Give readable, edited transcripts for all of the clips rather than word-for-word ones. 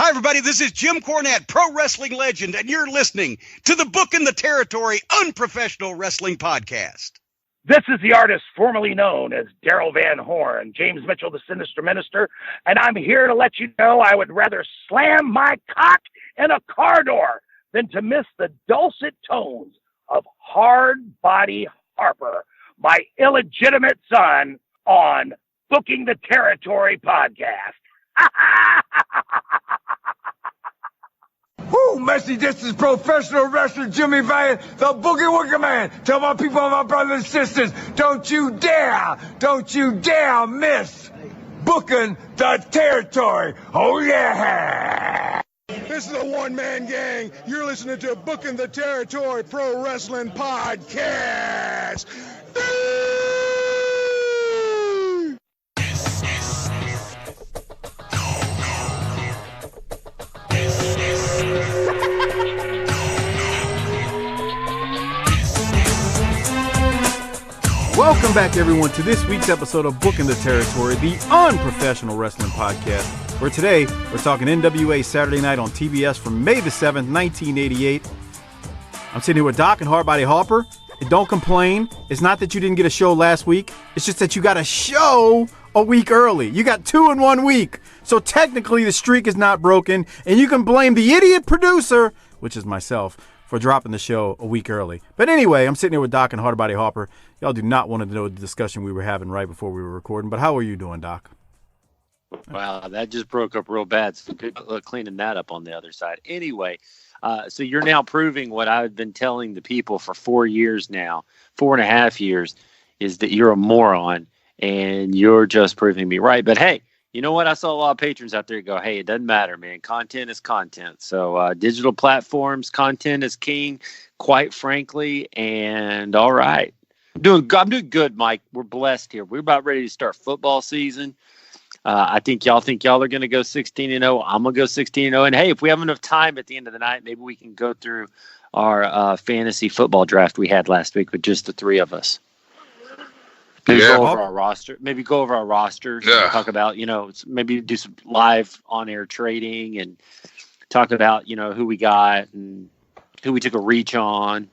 Hi, everybody. This is Jim Cornette, pro wrestling legend, and you're listening to the Book in the Territory Unprofessional Wrestling Podcast. This is the artist formerly known as Daryl Van Horn, James Mitchell, the Sinister Minister, and I'm here to let you know I would rather slam my cock in a car door than to miss the dulcet tones of Hard Body Harper, my illegitimate son, on Booking the Territory podcast. Woo, Messi, this is professional wrestler Jimmy Valiant, the Boogie Woogie Man. Tell my people and my brothers and sisters, don't you dare miss Booking the Territory. Oh, yeah. This is a one-man gang. You're listening to Booking the Territory Pro Wrestling Podcast. Welcome back, everyone, to this week's episode of Booking the Territory, the unprofessional wrestling podcast, where today we're talking NWA Saturday Night on TBS from May the 7th, 1988. I'm sitting here with Doc and Hardbody Harper. And don't complain. It's not that you didn't get a show last week. It's just that you got a show a week early. You got 2 in 1 week. So technically the streak is not broken, and you can blame the idiot producer, which is myself, for dropping the show a week early. But anyway, I'm sitting here with Doc and Hardbody Harper. Y'all do not want to know the discussion we were having right before we were recording, but how are you doing, Doc? Wow, that just broke up real bad. So good luck cleaning that up on the other side. Anyway, so you're now proving what I've been telling the people for 4 years now, 4.5 years, is that you're a moron, and you're just proving me right. But hey, you know what? I saw a lot of patrons out there go, hey, it doesn't matter, man. Content is content. So digital platforms, content is king, quite frankly. And all right. I'm doing good, Mike. We're blessed here. We're about ready to start football season. I think y'all are going to go 16-0. I'm going to go 16-0. And hey, if we have enough time at the end of the night, maybe we can go through our fantasy football draft we had last week with just the 3 of us. Maybe go over our roster. Maybe go over our rosters. Yeah. And talk about, maybe do some live on-air trading and talk about, who we got and who we took a reach on.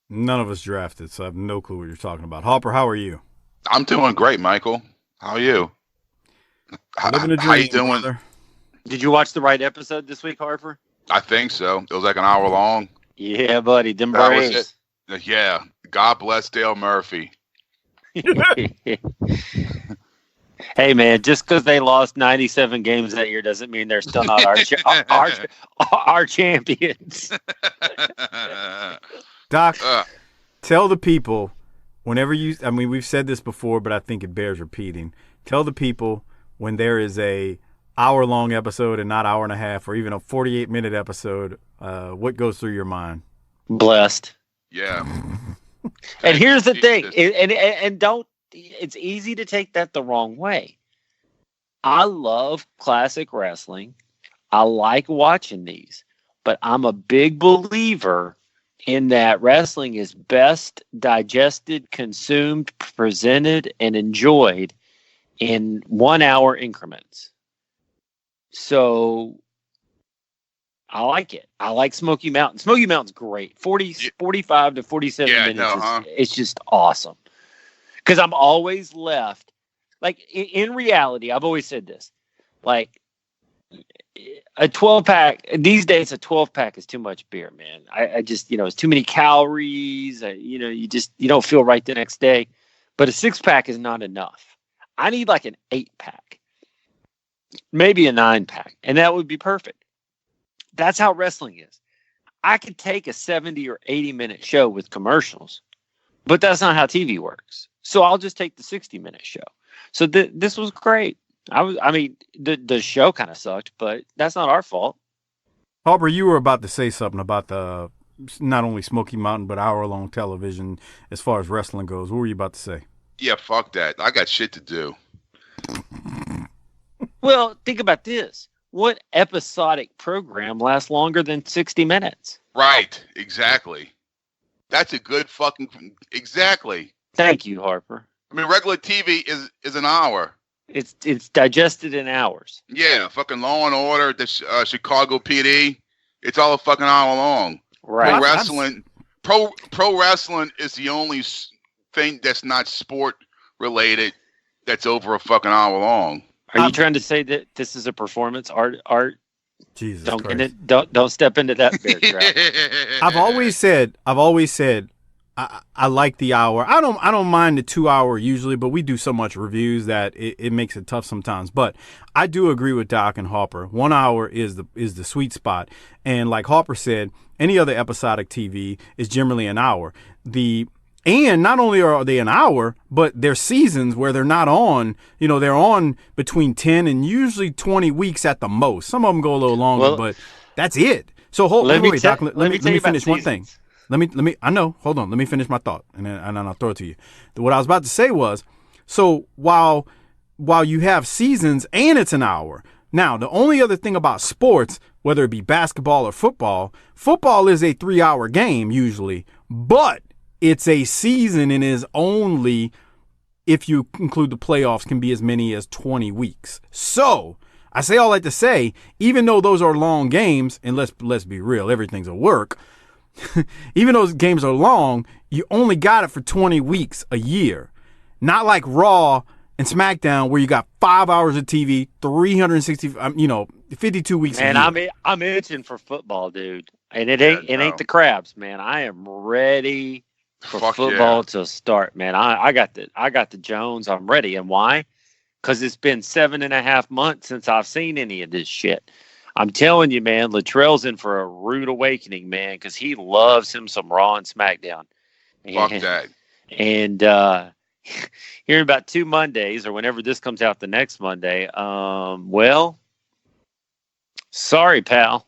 None of us drafted, so I have no clue what you're talking about. Harper, how are you? I'm doing great, Michael. How are you? Living a dream, how you doing? Brother. Did you watch the right episode this week, Harper? I think so. It was like an hour long. Yeah, buddy. Them Braves. Yeah. God bless Dale Murphy. Hey, man, just because they lost 97 games that year doesn't mean they're still not our champions. Doc, tell the people, we've said this before, but I think it bears repeating. Tell the people when there is a hour-long episode and not hour and a half, or even a 48-minute episode, what goes through your mind? Blessed. Yeah. And here's the thing, and don't. It's easy to take that the wrong way. I love classic wrestling. I like watching these, but I'm a big believer in that wrestling is best digested, consumed, presented, and enjoyed in 1 hour increments. So I like it. I like Smoky Mountain. Smoky Mountain's great. 45 to 47 minutes. It's just awesome. Because I'm always left, like, in reality, I've always said this, like, a 12-pack, these days a 12-pack is too much beer, man. I just, it's too many calories, you don't feel right the next day. But a 6-pack is not enough. I need like an 8-pack, maybe a 9-pack, and that would be perfect. That's how wrestling is. I could take a 70 or 80-minute show with commercials, but that's not how TV works. So I'll just take the 60-minute show. So this was great. The show kind of sucked, but that's not our fault. Harper, you were about to say something about the not only Smoky Mountain, but hour-long television as far as wrestling goes. What were you about to say? Yeah, fuck that. I got shit to do. Well, think about this. What episodic program lasts longer than 60 minutes? Right, exactly. That's a good fucking... Exactly. Thank you, Harper. I mean, regular TV is an hour. It's digested in hours. Yeah, fucking Law and Order, the Chicago PD. It's all a fucking hour long. Right. Pro wrestling. Pro wrestling is the only thing that's not sport related that's over a fucking hour long. Are you trying to say that this is a performance art? Jesus don't Christ. get it. Don't step into that bear trap. I've always said I like the hour. I don't mind the 2 hour usually, but we do so much reviews that it makes it tough sometimes. But I do agree with Doc and Harper. 1 hour is the sweet spot. And like Harper said, any other episodic TV is generally an hour. And not only are they an hour, but there's seasons where they're not on. They're on between 10 and usually 20 weeks at the most. Some of them go a little longer, but that's it. So let me finish one thing. I know. Hold on. Let me finish my thought, and then I'll throw it to you. What I was about to say was, so while you have seasons and it's an hour. Now, the only other thing about sports, whether it be basketball or football is a 3 hour game usually, but it's a season and is only, if you include the playoffs, can be as many as 20 weeks. So I say all that to say, even though those are long games, and let's be real, everything's a work. Even though those games are long, you only got it for 20 weeks a year. Not like Raw and SmackDown where you got 5 hours of TV, 360, 52 weeks a year. Man, I'm itching for football, dude. And it ain't the crabs, man. I am ready for football to start, man. I got the Jones. I'm ready. And why? Because it's been 7.5 months since I've seen any of this shit. I'm telling you, man, Latrell's in for a rude awakening, man, because he loves him some Raw and SmackDown. Fuck that. And here in about 2 Mondays, or whenever this comes out the next Monday, sorry, pal.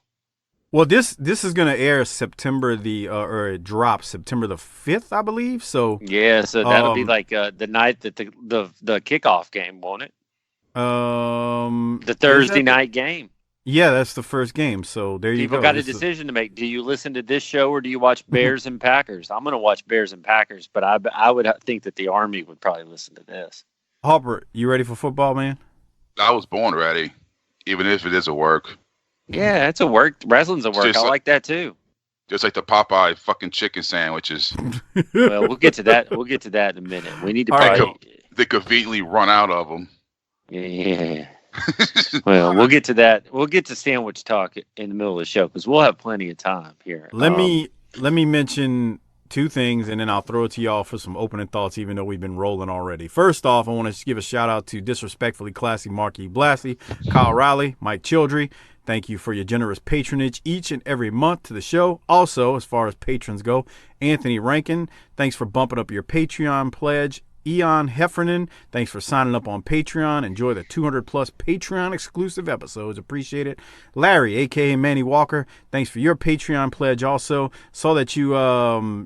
Well, this is going to air September or it drops September the 5th, I believe. So yeah, so that'll be like the night that the kickoff game, won't it? The Thursday night game. Yeah, that's the first game. So there you go. People got a decision to make. Do you listen to this show or do you watch Bears and Packers? I'm going to watch Bears and Packers, but I would think that the Army would probably listen to this. Harper, you ready for football, man? I was born ready, even if it is a work. Yeah, it's a work. Wrestling's a work. I like that too. Just like the Popeye fucking chicken sandwiches. Well, we'll get to that. We'll get to that in a minute. We need to they conveniently run out of them. Yeah. Well, we'll get to that. We'll get to sandwich talk in the middle of the show because we'll have plenty of time here. Let me mention two things, and then I'll throw it to y'all for some opening thoughts, even though we've been rolling already. First off, I want to give a shout-out to Disrespectfully Classy Marky Blassie, Kyle Riley, Mike Childry. Thank you for your generous patronage each and every month to the show. Also, as far as patrons go, Anthony Rankin, thanks for bumping up your Patreon pledge. Eon Heffernan, thanks for signing up on Patreon. Enjoy the 200-plus Patreon-exclusive episodes. Appreciate it. Larry, a.k.a. Manny Walker, thanks for your Patreon pledge also. Saw that you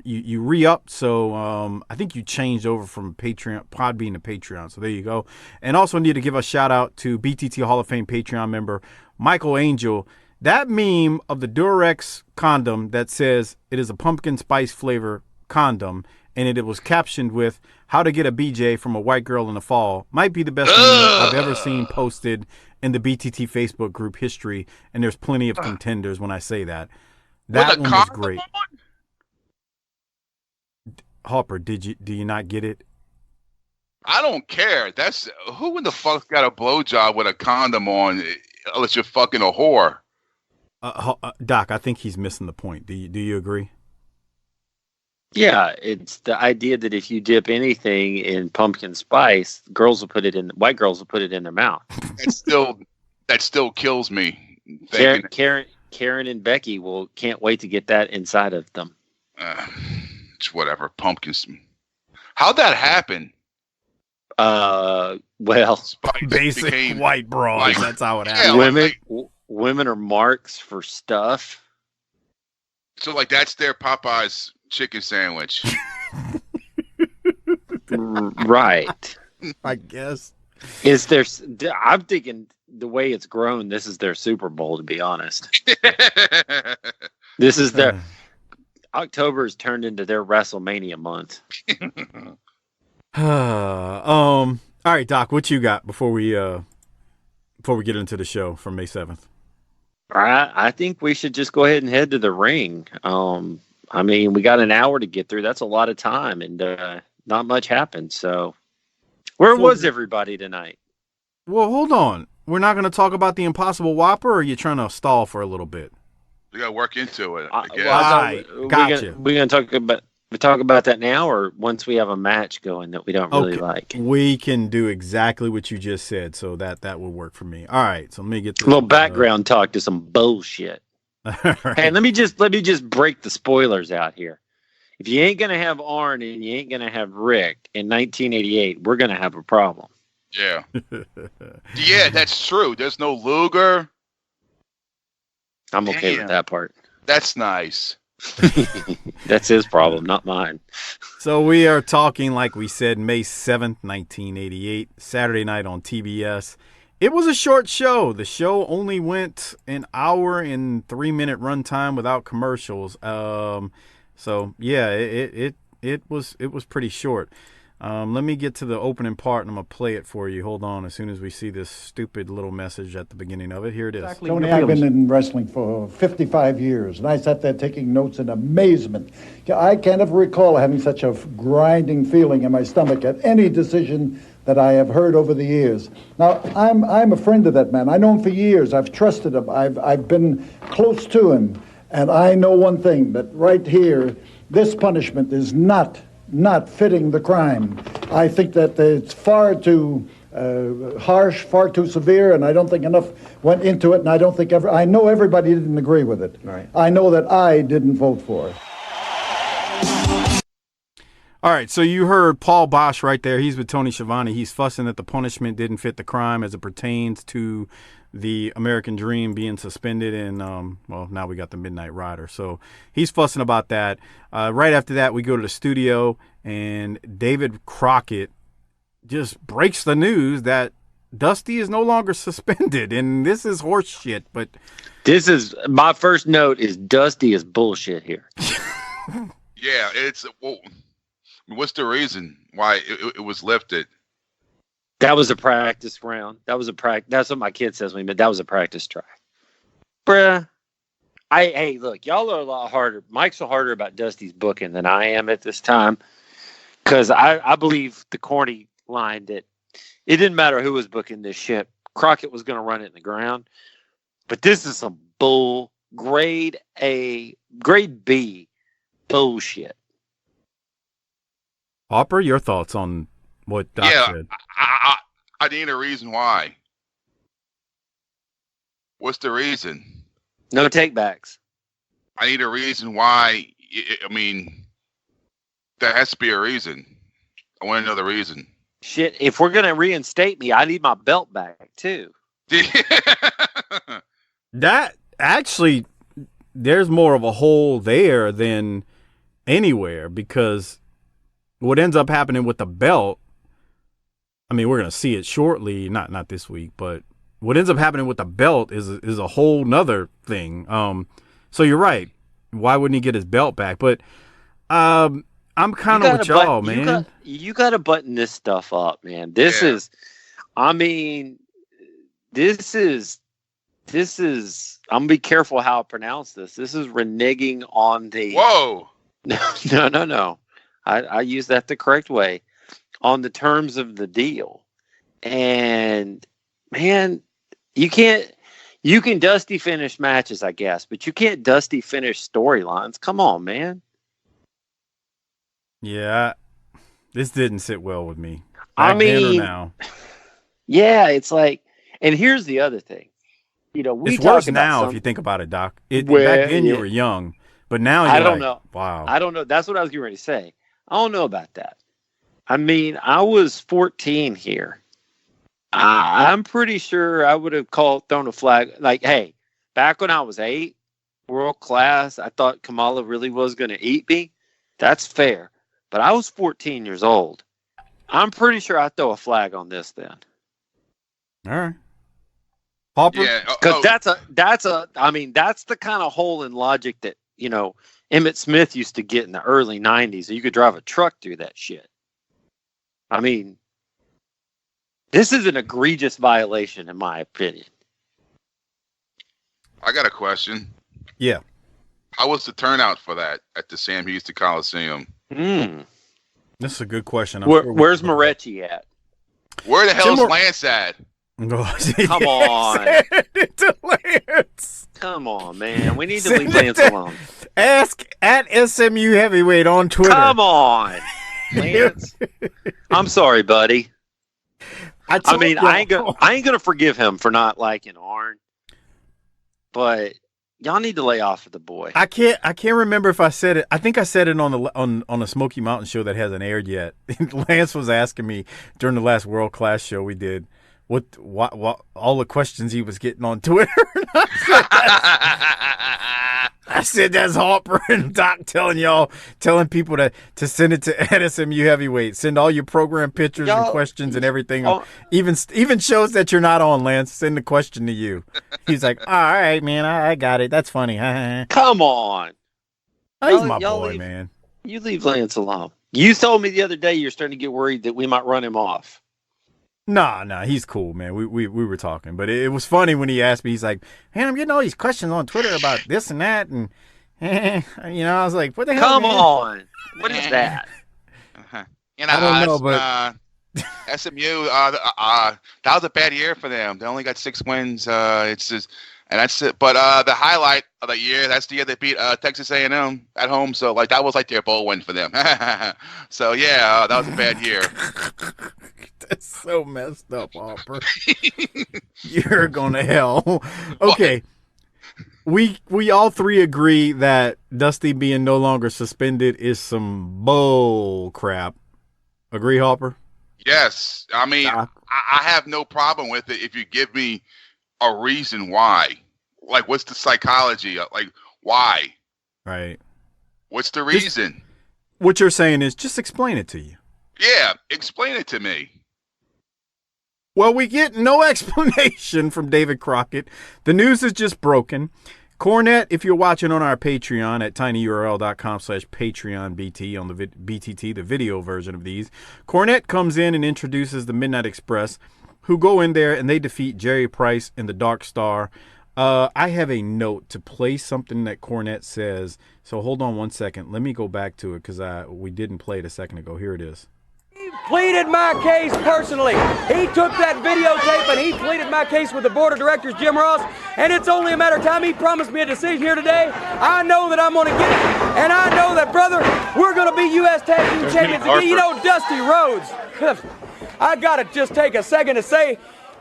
re-upped, so I think you changed over from Podbean to Patreon, so there you go. And also need to give a shout-out to BTT Hall of Fame Patreon member Michael Angel. That meme of the Durex condom that says it is a pumpkin spice flavor condom, and it was captioned with "How to get a BJ from a white girl in the fall" might be the best thing I've ever seen posted in the BTT Facebook group history, and there's plenty of contenders when I say that. That one was great. Harper, do you not get it? I don't care. That's who in the fuck's got a blowjob with a condom on, unless you're fucking a whore. Doc, I think he's missing the point. Do you agree? Yeah, it's the idea that if you dip anything in pumpkin spice, white girls will put it in their mouth. That still kills me. Karen and Becky can't wait to get that inside of them. It's whatever. Pumpkins. How'd that happen? Well, Spice basic white bras. That's how it happened. Women are marks for stuff. So that's their Popeye's chicken sandwich. Right. I guess. I'm thinking the way it's grown, this is their Super Bowl, to be honest. This is their October has turned into their WrestleMania month. All right, Doc, what you got before we get into the show from May 7th? I think we should just go ahead and head to the ring. I mean, we got an hour to get through. That's a lot of time, and not much happened. So, where was everybody tonight? Well, hold on. We're not going to talk about the Impossible Whopper, or are you trying to stall for a little bit? We got to work into it. I guess. Well, gotcha. We're going to talk about that now, or once we have a match going that we don't really like. We can do exactly what you just said, so that will work for me. All right, so let me get a little background talk to some bullshit. Right. Hey, let me just break the spoilers out here. If you ain't gonna have Arn and you ain't gonna have Rick in 1988, we're gonna have a problem. Yeah, yeah, that's true. There's no Luger. I'm okay with that part. That's nice. That's his problem, not mine. So we are talking, like we said, May 7th, 1988, Saturday night on TBS. It was a short show. The show only went an hour and 3-minute runtime without commercials. So yeah, it was pretty short. Let me get to the opening part, and I'm gonna play it for you. Hold on, as soon as we see this stupid little message at the beginning of it. Here it is. Exactly. Tony, I've been in wrestling for 55 years, and I sat there taking notes in amazement. I can't ever recall having such a grinding feeling in my stomach at any decision that I have heard over the years. Now, I'm a friend of that man. I know him for years. I've trusted him. I've been close to him, and I know one thing, that right here, this punishment is not fitting the crime. I think that it's far too harsh, far too severe, and I don't think enough went into it, and I know everybody didn't agree with it. Right. I know that I didn't vote for it. All right, so you heard Paul Bosch right there. He's with Tony Schiavone. He's fussing that the punishment didn't fit the crime as it pertains to the American Dream being suspended, and well, now we got the Midnight Rider. So he's fussing about that. Right after that, we go to the studio, and David Crockett just breaks the news that Dusty is no longer suspended, and this is horse shit. But this is my first note: is Dusty is bullshit here. Yeah, it's what's the reason why it was lifted? That was a practice round. That's what my kid says when that was a practice try. Bruh. Hey, look, y'all are a lot harder. Mike's a harder about Dusty's booking than I am at this time. Because I believe the corny line that it didn't matter who was booking this shit. Crockett was going to run it in the ground. But this is some grade B bullshit. Harper, your thoughts on what Doc said? I need a reason why. What's the reason? No takebacks. I need a reason why. I mean, there has to be a reason. I want to know the reason. Shit, if we're going to reinstate me, I need my belt back, too. That, actually, there's more of a hole there than anywhere, because what ends up happening with the belt, I mean, we're going to see it shortly, not this week, but what ends up happening with the belt is a whole nother thing. So you're right. Why wouldn't he get his belt back? But I'm kind of with y'all, man. You got to button this stuff up, man. This is, I'm going to be careful how I pronounce this. This is reneging on the... Whoa! No. I use that the correct way. On the terms of the deal. And, man, you can Dusty finish matches, I guess, but you can't Dusty finish storylines. Come on, man. Yeah, this didn't sit well with me. I mean, now. Yeah, it's like, and here's the other thing. You know, it's worse now if you think about it, Doc. Back then you were young, but now you're don't know. Wow. I don't know. That's what I was getting ready to say. I don't know about that. I mean, I was 14 here. I'm pretty sure I would have thrown a flag. Like, hey, back when I was 8, world class, I thought Kamala really was going to eat me. That's fair. But I was 14 years old. I'm pretty sure I'd throw a flag on this then. All right. Harper? Yeah. Because that's the kind of hole in logic that, you know, Emmett Smith used to get in the early 90s. You could drive a truck through that shit. I mean, This is an egregious violation, in my opinion. I got a question. Yeah. How was the turnout for that at the Sam Houston Coliseum? This is a good question. Where's Moretti at? Where the hell is Lance at? Come on. Lance. Come on, man. We need to leave Lance alone. Ask at SMU Heavyweight on Twitter. Come on, Lance. I'm sorry, buddy. I ain't gonna forgive him for not liking Arn, but y'all need to lay off of the boy. I can't remember if I said it. I think I said it on a Smoky Mountain show that hasn't aired yet. Lance was asking me during the last World Class show we did what all the questions he was getting on Twitter. I said that's Harper and Doc telling people to send it to at SMU Heavyweight. Send all your program pictures and questions and everything. Even shows that you're not on, Lance. Send the question to you. He's like, all right, man, I got it. That's funny. Come on. He's my boy, man. You leave Lance alone. You told me the other day you're starting to get worried that we might run him off. Nah, he's cool, man. We were talking, but it was funny when he asked me. He's like, "Man, I'm getting all these questions on Twitter about this and that," and I was like, "What the hell?" Come on, what is that? I don't know, but SMU, that was a bad year for them. They only got 6 wins. It's just, and that's it. But the highlight of the year, that's the year they beat Texas A&M at home. So that was like their bowl win for them. So yeah, that was a bad year. That's so messed up, Harper. You're going to hell. Okay. We all three agree that Dusty being no longer suspended is some bull crap. Agree, Harper? Yes. I mean, I have no problem with it if you give me a reason why. Like, what's the psychology? Like, why? Right. What's the reason? What you're saying is just explain it to you. Yeah, explain it to me. Well, we get no explanation from David Crockett. The news is just broken. Cornette, if you're watching on our Patreon at tinyurl.com/PatreonBT on the BTT, the video version of these, Cornette comes in and introduces the Midnight Express, who go in there and they defeat Jerry Price and the Dark Star. I have a note to play something that Cornette says, so hold on one second. Let me go back to it because we didn't play it a second ago. Here it is. He pleaded my case personally. He took that videotape and he pleaded my case with the board of directors, Jim Ross, and it's only a matter of time. He promised me a decision here today. I know that I'm going to get it, and I know that, brother, we're going to be U.S. Tag Team Champions again. You know, Dusty Rhodes. I got to just take a second to say,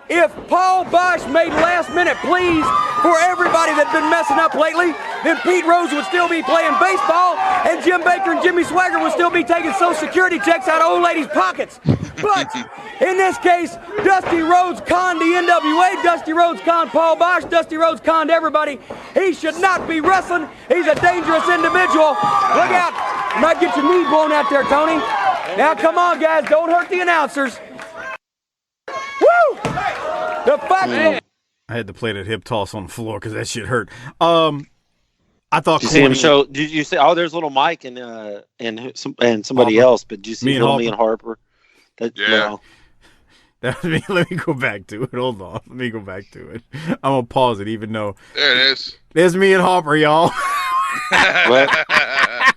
if Paul Bosch made last-minute pleas for everybody that's been messing up lately, then Pete Rose would still be playing baseball, and Jim Baker and Jimmy Swagger would still be taking Social Security checks out of old ladies' pockets. But in this case, Dusty Rhodes conned the NWA, Dusty Rhodes conned Paul Bosch, Dusty Rhodes conned everybody. He should not be wrestling. He's a dangerous individual. Look out. You might get your knee blown out there, Tony. Now, come on, guys. Don't hurt the announcers. Woo! The fact I had to play that hip toss on the floor because that shit hurt. I thought. Did you see him show? Did you say? Oh, there's little Mike and somebody Harper. else. But did you see me and Harper? Yeah. That was me. Let me go back to it. Hold on. Let me go back to it. I'm gonna pause it, even though there it is. There's me and Harper, y'all.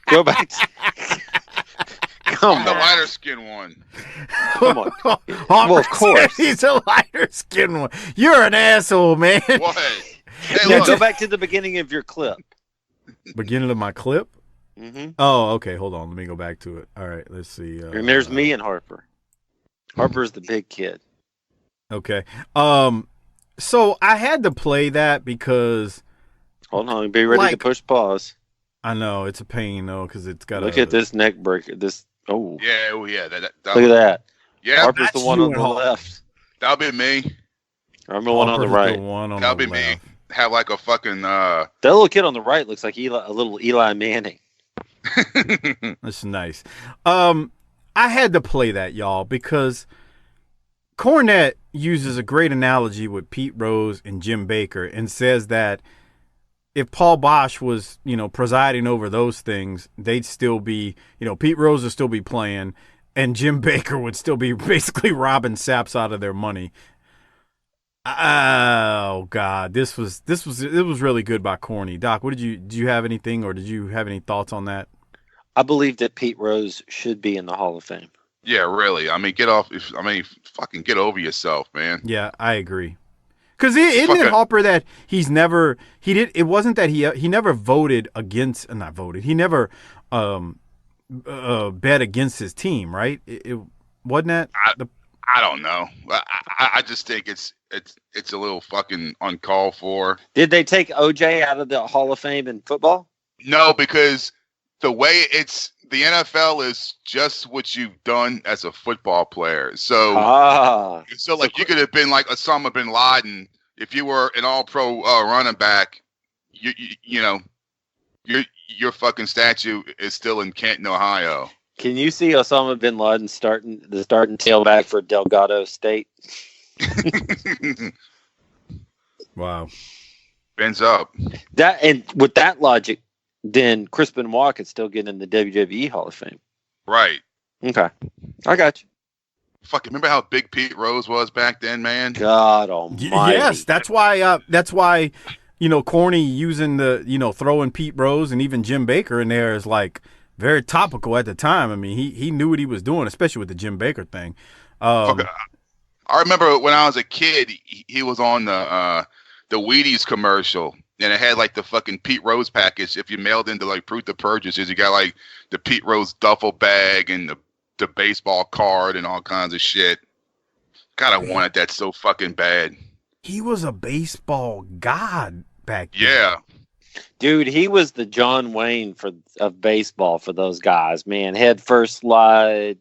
Go back. I'm the lighter skin one. Come on. Harper, well, of course. He's a lighter skin one. You're an asshole, man. What? Hey, Now look. go back to the beginning of your clip. Beginning of my clip? Mm-hmm. Oh, okay. Hold on. Let me go back to it. All right. Let's see. And there's me and Harper. Harper's the big kid. Okay. So I had to play that because. Hold on. Be ready to push pause. I know. It's a pain, though, because it's got Look at this neck breaker. This. Oh. Yeah. Oh, yeah. That Look at that. Yeah. Harper's the one on the left. That'll be me. I'm the one on the right. That'll be me. Have like a fucking. That little kid on the right looks like a little Eli Manning. That's nice. I had to play that, y'all, because Cornette uses a great analogy with Pete Rose and Jim Baker and says that if Paul Bosch was, presiding over those things, they'd still be, Pete Rose would still be playing and Jim Baker would still be basically robbing saps out of their money. Oh God, it was really good by Corny. Doc, do you have anything, or did you have any thoughts on that? I believe that Pete Rose should be in the Hall of Fame. Yeah, really. I mean, fucking get over yourself, man. Yeah, I agree. Because isn't it Harper that it wasn't that he never voted against, not voted, he never bet against his team, right? It wasn't that? I don't know. I just think it's a little fucking uncalled for. Did they take OJ out of the Hall of Fame in football? No, because the way the NFL is just what you've done as a football player. So like you could have been like Osama bin Laden if you were an all-pro running back. You know, your fucking statue is still in Canton, Ohio. Can you see Osama bin Laden starting tailback for Delgado State? Wow. Bends up. That, and with that logic, then Chris Benoit could still get in the WWE Hall of Fame. Right. Okay. I got you. Fucking remember how big Pete Rose was back then, man? God almighty. Yes, that's why Corny using throwing Pete Rose and even Jim Baker in there is like very topical at the time. I mean, he knew what he was doing, especially with the Jim Baker thing. Okay. I remember when I was a kid, he was on the Wheaties commercial, and it had like the fucking Pete Rose package. If you mailed into like proof of purchases, you got like the Pete Rose duffel bag and the baseball card and all kinds of shit. God, I wanted that so fucking bad. He was a baseball god back then. Yeah. Dude, he was the John Wayne of baseball for those guys, man. Head first slide,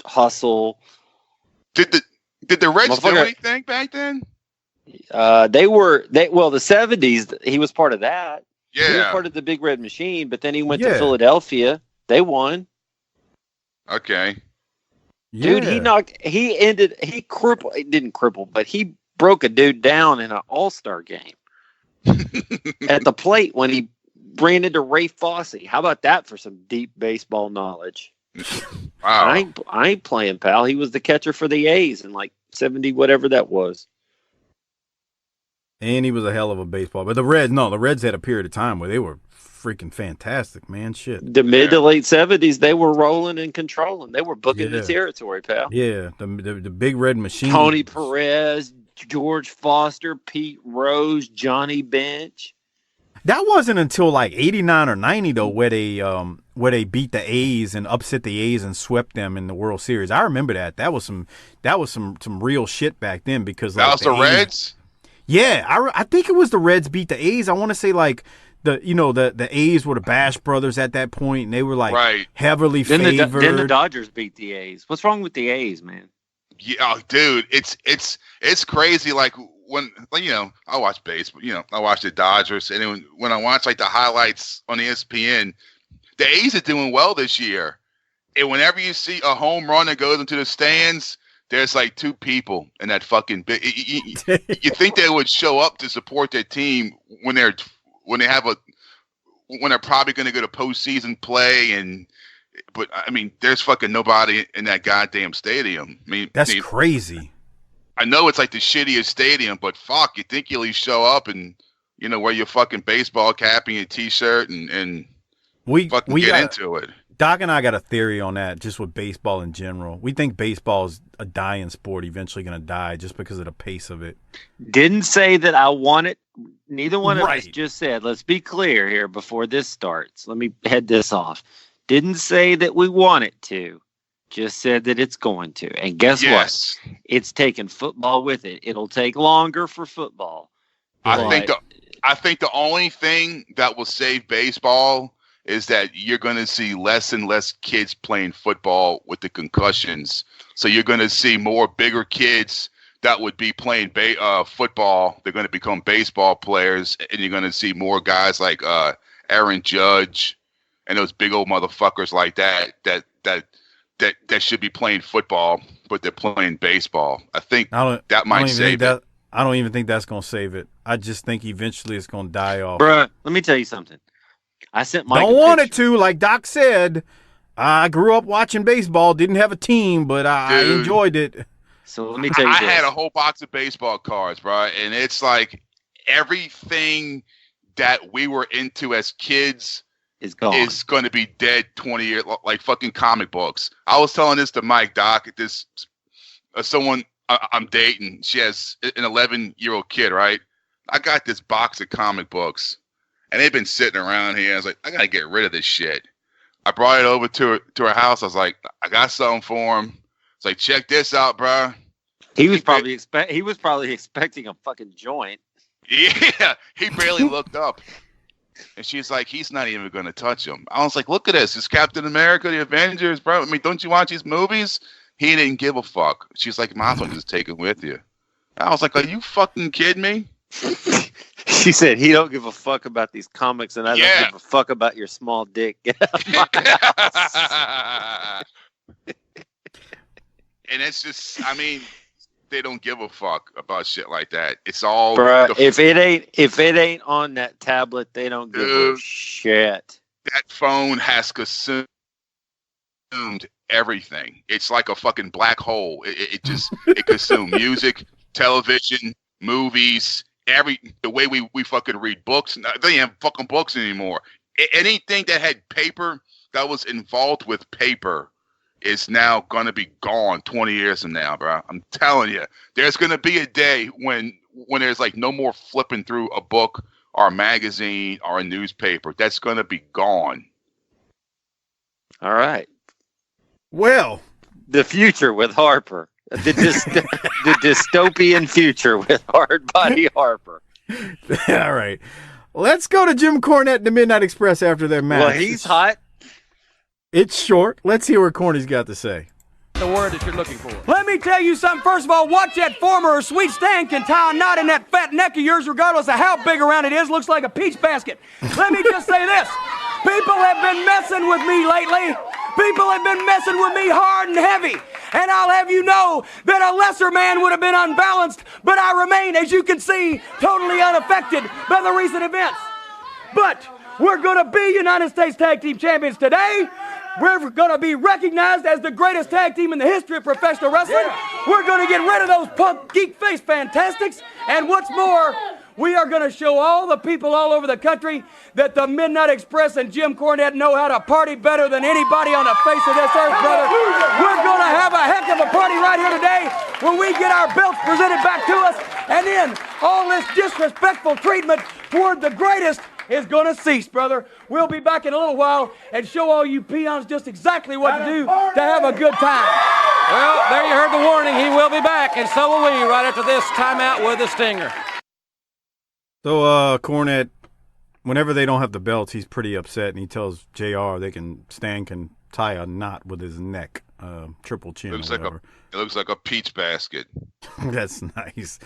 hustle. Did the Reds do anything back then? The 70s, he was part of that. Yeah. He was part of the Big Red Machine, but then he went to Philadelphia. They won. Okay. Dude, he didn't cripple, but he broke a dude down in an all-star game at the plate when he ran into Ray Fosse. How about that for some deep baseball knowledge? Wow. I ain't playing, pal. He was the catcher for the A's in like 70, whatever that was. And he was a hell of a baseball. But the Reds had a period of time where they were freaking fantastic, man. Shit. The mid to late 70s, they were rolling and controlling. They were booking the territory, pal. Yeah, the Big Red Machine. Tony Perez, George Foster, Pete Rose, Johnny Bench. That wasn't until like 89 or 90 though, where they beat the A's and upset the A's and swept them in the World Series. I remember that. That was some real shit back then because like, that was the Reds. Yeah, I think it was the Reds beat the A's. I want to say like the A's were the Bash Brothers at that point, and they were like heavily favored. Then the Dodgers beat the A's. What's wrong with the A's, man? Yeah, dude, it's crazy. Like when I watch baseball, I watch the Dodgers, and when I watch like the highlights on ESPN, the A's are doing well this year. And whenever you see a home run that goes into the stands, there's like two people in that fucking big. You think they would show up to support their team when they're probably going to go to postseason play, but I mean, there's fucking nobody in that goddamn stadium. I mean, that's crazy. I know it's like the shittiest stadium, but fuck, you think you'll show up and wear your fucking baseball cap and your t-shirt and we get into it. Doc and I got a theory on that, just with baseball in general. We think baseball is a dying sport, eventually going to die just because of the pace of it. Didn't say that I want it. Neither one of us just said, let's be clear here before this starts. Let me head this off. Didn't say that we want it to. Just said that it's going to. And guess what? It's taking football with it. It'll take longer for football. I think the only thing that will save baseball is that you're going to see less and less kids playing football with the concussions. So you're going to see more bigger kids that would be playing football. They're going to become baseball players, and you're going to see more guys like Aaron Judge and those big old motherfuckers like that should be playing football, but they're playing baseball. I think that might save it. I don't even think that's going to save it. I just think eventually it's going to die off. Bruh, let me tell you something. I sent Mike. Don't want it to, like Doc said. I grew up watching baseball. Didn't have a team, but I enjoyed it. So let me tell you I this. had a whole box of baseball cards, bro, and it's like everything that we were into as kids is gone. Is going to be dead 20 years, like fucking comic books. I was telling this to Mike Doc, this someone I'm dating. She has an 11-year-old kid, right? I got this box of comic books, and they've been sitting around here. I was like, I got to get rid of this shit. I brought it over to her house. I was like, I got something for him. It's like, check this out, bro. He was probably expecting a fucking joint. Yeah, he barely looked up. And she's like, he's not even going to touch him. I was like, look at this. It's Captain America, the Avengers, bro. I mean, don't you watch these movies? He didn't give a fuck. She's like, might as well just take it with you. I was like, are you fucking kidding me? She said, he don't give a fuck about these comics, and I don't give a fuck about your small dick. Get out of my house. And it's just, I mean, they don't give a fuck about shit like that. It's all bruh, if it ain't on that tablet, they don't give a shit. That phone has consumed everything. It's like a fucking black hole. It consumes music, television, movies, the way we fucking read books. They ain't have fucking books anymore. Anything that had paper, that was involved with paper, is now going to be gone 20 years from now, bro. I'm telling you, there's going to be a day when there's like no more flipping through a book or a magazine or a newspaper. That's going to be gone. All right. Well, the future with Harper. The dystopian future with Hard Body Harper. All right. Let's go to Jim Cornette and the Midnight Express after their match. Well, he's hot. It's short. Let's hear what Corny's got to say. The word that you're looking for. Let me tell you something. First of all, watch that former or sweet Stan can tie a knot in that fat neck of yours regardless of how big around it is. Looks like a peach basket. Let me just say this. People have been messing with me lately. People have been messing with me hard and heavy. And I'll have you know that a lesser man would have been unbalanced, but I remain, as you can see, totally unaffected by the recent events. But we're going to be United States Tag Team Champions today. We're going to be recognized as the greatest tag team in the history of professional wrestling. Yeah. We're going to get rid of those punk geek face fantastics. And what's more, we are going to show all the people all over the country that the Midnight Express and Jim Cornette know how to party better than anybody on the face of this earth, brother. We're going to have a heck of a party right here today when we get our belts presented back to us. And then all this disrespectful treatment toward the greatest is going to cease, brother. We'll be back in a little while and show all you peons just exactly what to do to have a good time. Well, there you heard the warning. He will be back, and so will we right after this timeout with the Stinger. So, Cornette, whenever they don't have the belts, he's pretty upset, and he tells JR Stan can tie a knot with his neck, triple chin or whatever. It looks like a peach basket. That's nice.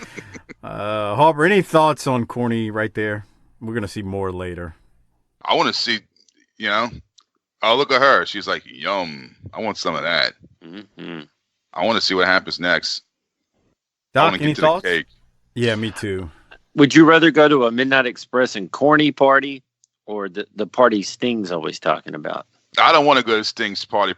Harper, any thoughts on Corny right there? We're going to see more later. I want to see, oh, look at her. She's like, yum. I want some of that. Mm-hmm. I want to see what happens next. Doc, any thoughts? Yeah, me too. Would you rather go to a Midnight Express and corny party or the party Sting's always talking about? I don't want to go to Sting's party.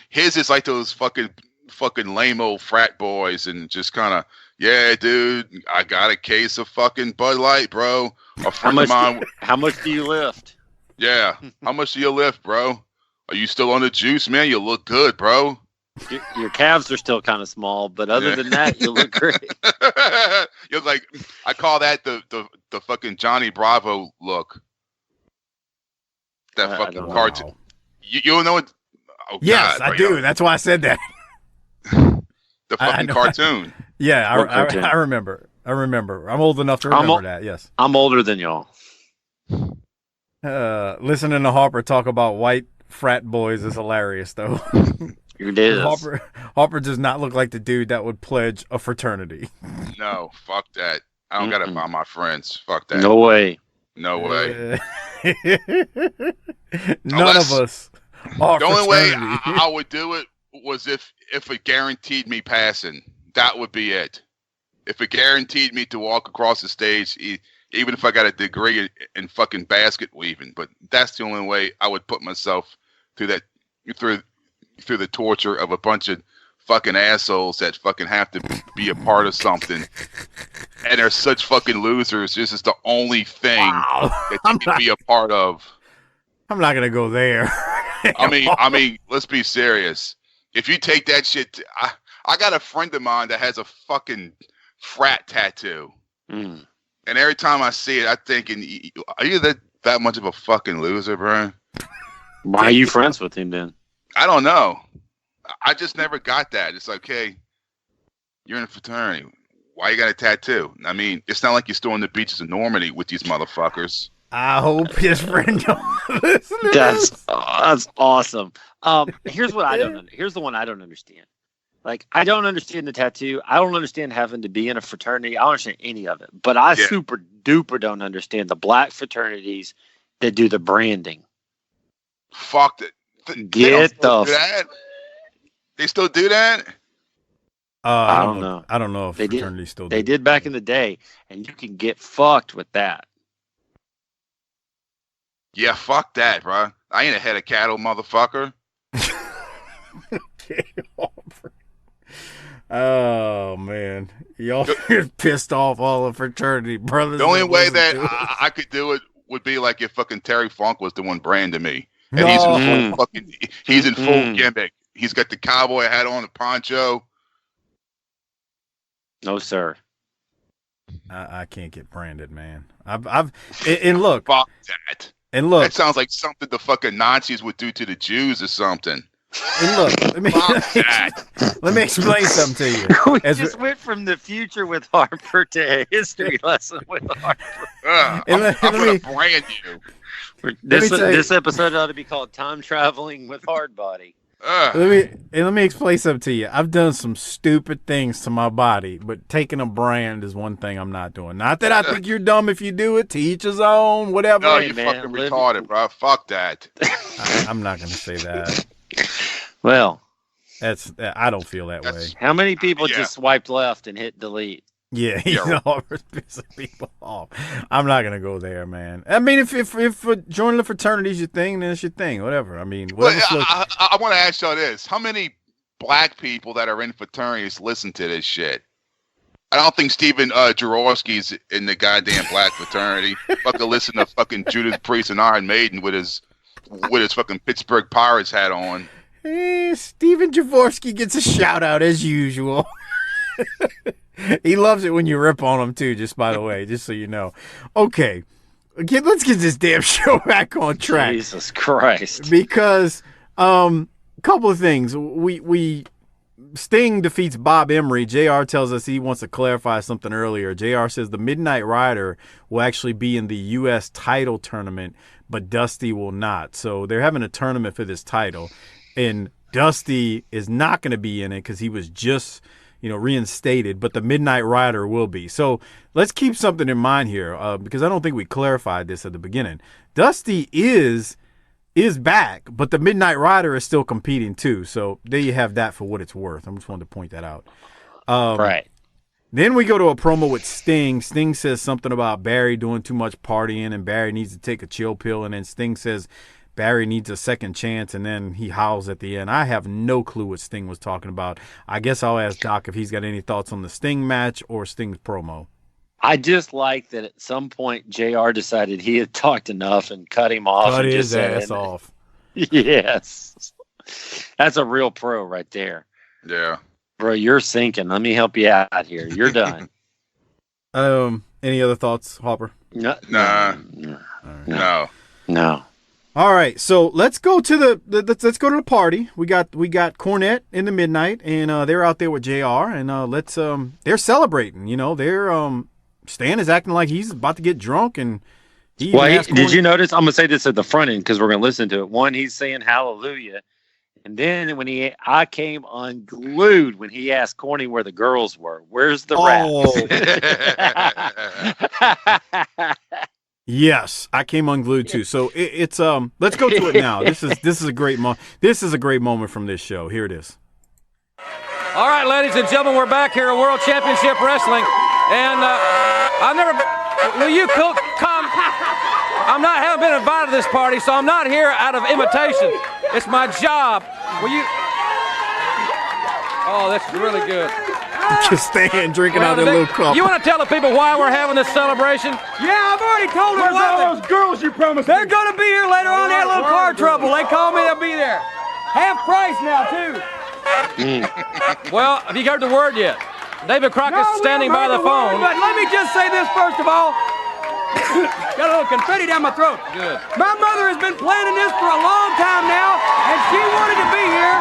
His is like those fucking lame old frat boys and just kind of, yeah, dude, I got a case of fucking Bud Light, bro. A friend of mine. How much do you lift? Yeah. How much do you lift, bro? Are you still on the juice, man? You look good, bro. Your calves are still kind of small, but other than that, you look great. You're like, I call that the fucking Johnny Bravo look. That fucking cartoon. You don't know what? Oh, yes, God, I do. That's why I said that. The fucking cartoon. Yeah, I remember. I'm old enough to remember that. Yes, I'm older than y'all. Listening to Harper talk about white frat boys is hilarious, though. It is. Harper does not look like the dude that would pledge a fraternity. No, fuck that. I don't gotta find my friends. Fuck that. No way. No way. None of us. The only way I would do it was if it guaranteed me passing. That would be it. If it guaranteed me to walk across the stage, even if I got a degree in fucking basket weaving. But that's the only way I would put myself through that through the torture of a bunch of fucking assholes that fucking have to be a part of something, and they're such fucking losers. This is the only thing that you can be a part of. I'm not gonna go there. I mean, let's be serious. If you take that shit, I got a friend of mine that has a fucking frat tattoo, and every time I see it, I'm thinking, are you that much of a fucking loser, bro? Why are you friends with him then? I don't know. I just never got that. It's like, hey, you're in a fraternity. Why you got a tattoo? I mean, it's not like you're still on the beaches of Normandy with these motherfuckers. I hope his friend don't listen to That's awesome. Here's what I don't. Here's the one I don't understand. Like, I don't understand the tattoo. I don't understand having to be in a fraternity. I don't understand any of it. But I super duper don't understand the black fraternities that do the branding. Fuck it. They still do that? I don't know. I don't know if fraternities still do. They did back in the day, and you can get fucked with that. Yeah, fuck that, bro. I ain't a head of cattle, motherfucker. Oh, man. Y'all pissed off all the fraternity brothers. The only way that I could do it would be like if fucking Terry Funk was the one branding me. And he's in full gimmick. He's got the cowboy hat on, the poncho. No, sir. I can't get branded, man. And look. Fuck that. And look. That sounds like something the fucking Nazis would do to the Jews or something. And look, let me explain something to you. We just went from the future with Harper to a history lesson with Harper. I'm going to brand you. This episode ought to be called Time Traveling with Hardbody. Let me explain something to you. I've done some stupid things to my body, but taking a brand is one thing I'm not doing. Not that I think you're dumb if you do it. To each his own, whatever. No, you're fucking retarded, bro. Fuck that. I'm not going to say that. Well, I don't feel that way. How many people just swiped left and hit delete? Yeah, he's always pissing people off. I'm not gonna go there, man. I mean, if joining the fraternity is your thing, then it's your thing. Whatever. I mean, I want to ask y'all this: how many black people that are in fraternities listen to this shit? I don't think Steven Jaworski's in the goddamn black fraternity. Fucking listen to fucking Judas Priest and Iron Maiden with his fucking Pittsburgh Pirates hat on. Steven Jaworski gets a shout out as usual. He loves it when you rip on him too, just by the way, just so you know. Okay, let's get this damn show back on track. Jesus Christ. Because couple of things. We Sting defeats Bob Emery. JR tells us he wants to clarify something earlier. JR says the Midnight Rider will actually be in the U.S. title tournament, but Dusty will not. So they're having a tournament for this title, and Dusty is not going to be in it because he was just reinstated, but the Midnight Rider will be. So let's keep something in mind here, because I don't think we clarified this at the beginning. Dusty is back, but the Midnight Rider is still competing too. So there you have that for what it's worth. I just wanted to point that out. Right. Then we go to a promo with Sting. Sting says something about Barry doing too much partying and Barry needs to take a chill pill. And then Sting says Barry needs a second chance, and then he howls at the end. I have no clue what Sting was talking about. I guess I'll ask Doc if he's got any thoughts on the Sting match or Sting's promo. I just like that at some point JR decided he had talked enough and cut him off. Cut his ass off. Yes. That's a real pro right there. Yeah. Bro, you're sinking. Let me help you out here. You're done. Any other thoughts, Harper? No. All right, so let's go to the party. We got Cornette in the Midnight, and they're out there with JR, and they're celebrating. They're Stan is acting like he's about to get drunk, and did you notice? I'm gonna say this at the front end because we're gonna listen to it. One, he's saying hallelujah, and then when I came unglued when he asked Corny where the girls were. Where's the rap? Yes, I came unglued too. So it's let's go to it now. This is a great moment. This is a great moment from this show. Here it is. All right, ladies and gentlemen, we're back here at World Championship Wrestling, and will you come? I haven't been invited to this party, so I'm not here out of imitation. It's my job. Will you? Oh, that's really good. Just stand drinking out of their little cup. You want to tell the people why we're having this celebration? Yeah, I've already told them. Where's all those girls you promised? They're going to be here later on. They had a little car trouble. They called me. They'll be there. Half price now, too. Well, have you heard the word yet? David Crockett's standing by the phone. But let me just say this first of all. Got a little confetti down my throat. Good. My mother has been planning this for a long time now, and she wanted to be here.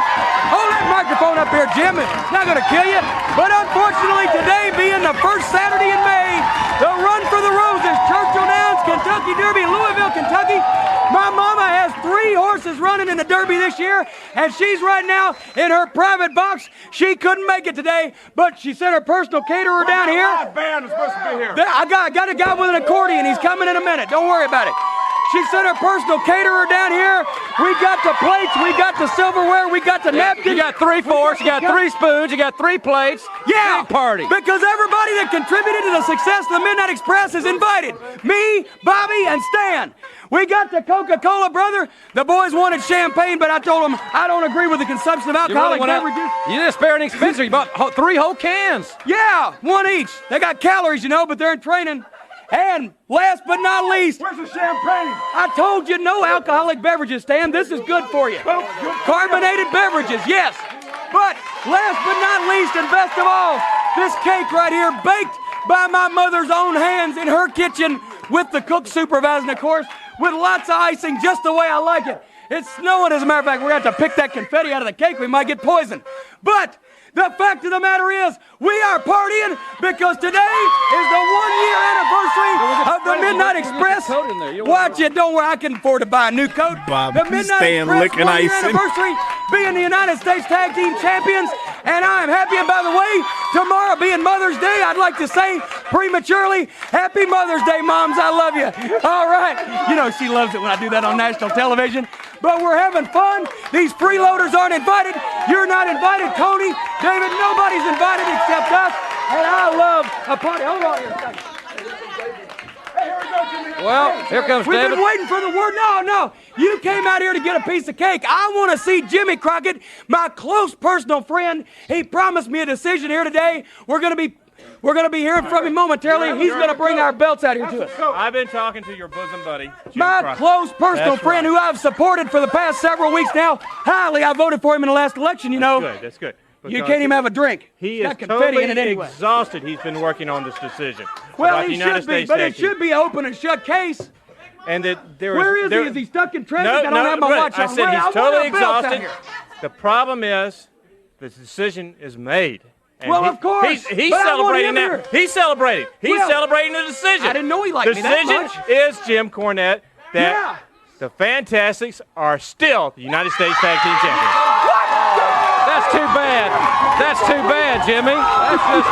Hold that microphone up here, Jim. It's not going to kill you. But unfortunately, today being the first Saturday in May, the Run for the Roses, Churchill Downs, Kentucky Derby, Louisville, Kentucky. My mama has 3 horses running in the Derby this year, and she's right now in her private box. She couldn't make it today, but she sent her personal caterer down here. That band is supposed to be here. I got a guy with an accordion. He's coming in a minute. Don't worry about it. She sent her personal caterer down here. We got the plates. We got the silverware. We got the napkins. You got 3 forks. You got 3 spoons. You got 3 plates. Yeah. Big party. Because everybody that contributed to the success of the Midnight Express is invited. Me, Bobby, and Stan. We got the Coca-Cola, brother. The boys wanted champagne, but I told them I don't agree with the consumption of alcoholic beverages. You didn't spare any expense. You bought 3 whole cans. Yeah, 1 each. They got calories, you know, but they're in training. And last but not least, Where's the champagne? I told you no alcoholic beverages, Stan. This is good for you. Carbonated beverages, yes. But last but not least, and best of all, this cake right here, baked by my mother's own hands in her kitchen with the cook supervising, of course, with lots of icing just the way I like it. It's snowing, as a matter of fact. We're going to have to pick that confetti out of the cake. We might get poisoned. But the fact of the matter is, we are partying because today is the 1-year anniversary of the Midnight Express. Watch it, don't worry, I can afford to buy a new coat. Bob, the Midnight Express 1-year anniversary, being the United States Tag Team Champions, and I'm happy. And by the way, tomorrow being Mother's Day, I'd like to say prematurely, Happy Mother's Day, moms, I love you. All right, you know she loves it when I do that on national television. But we're having fun. These freeloaders aren't invited. You're not invited, Tony. David, nobody's invited except us. And I love a party. Hold on here a second. Hey, here we go, Jimmy. Well, here comes We've David. been waiting for the word. No. You came out here to get a piece of cake. I want to see Jimmy Crockett, my close personal friend. He promised me a decision here today. We're going to be hearing from him momentarily. He's going to bring our belts out here to us. I've been talking to your bosom buddy, Jim My Crockett. close personal That's friend right. who I've supported for the past several weeks now. Highly, I voted for him in the last election, you know. That's good. You can't even have a drink. He It's is got confetti totally in it anyway. exhausted. He's been working on this decision. Well, about the he United should be, States but Tag it Team. should be an open and shut case. And that there Where is, is there, he? Is he stuck in traffic? No, I don't have my right. watch on. I said Wait, he's I want totally our belts out exhausted. here. The problem is the decision is made. And Well, of course, He's but I want celebrating him now. here. He's celebrating. He's Well, celebrating the decision. I didn't know he liked me that decision much. is, Jim Cornette, that Yeah. the Fantastics are still the United States Tag Team Champions. That's too bad. That's too bad, Jimmy. That's just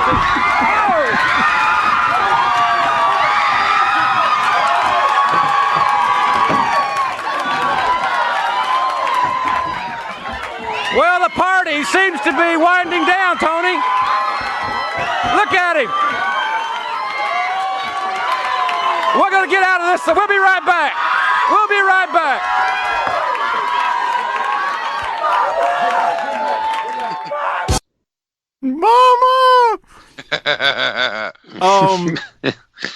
Well, the party seems to be winding down, Tony. Look at him. We're going to get out of this. We'll be right back. We'll be right back. Mama.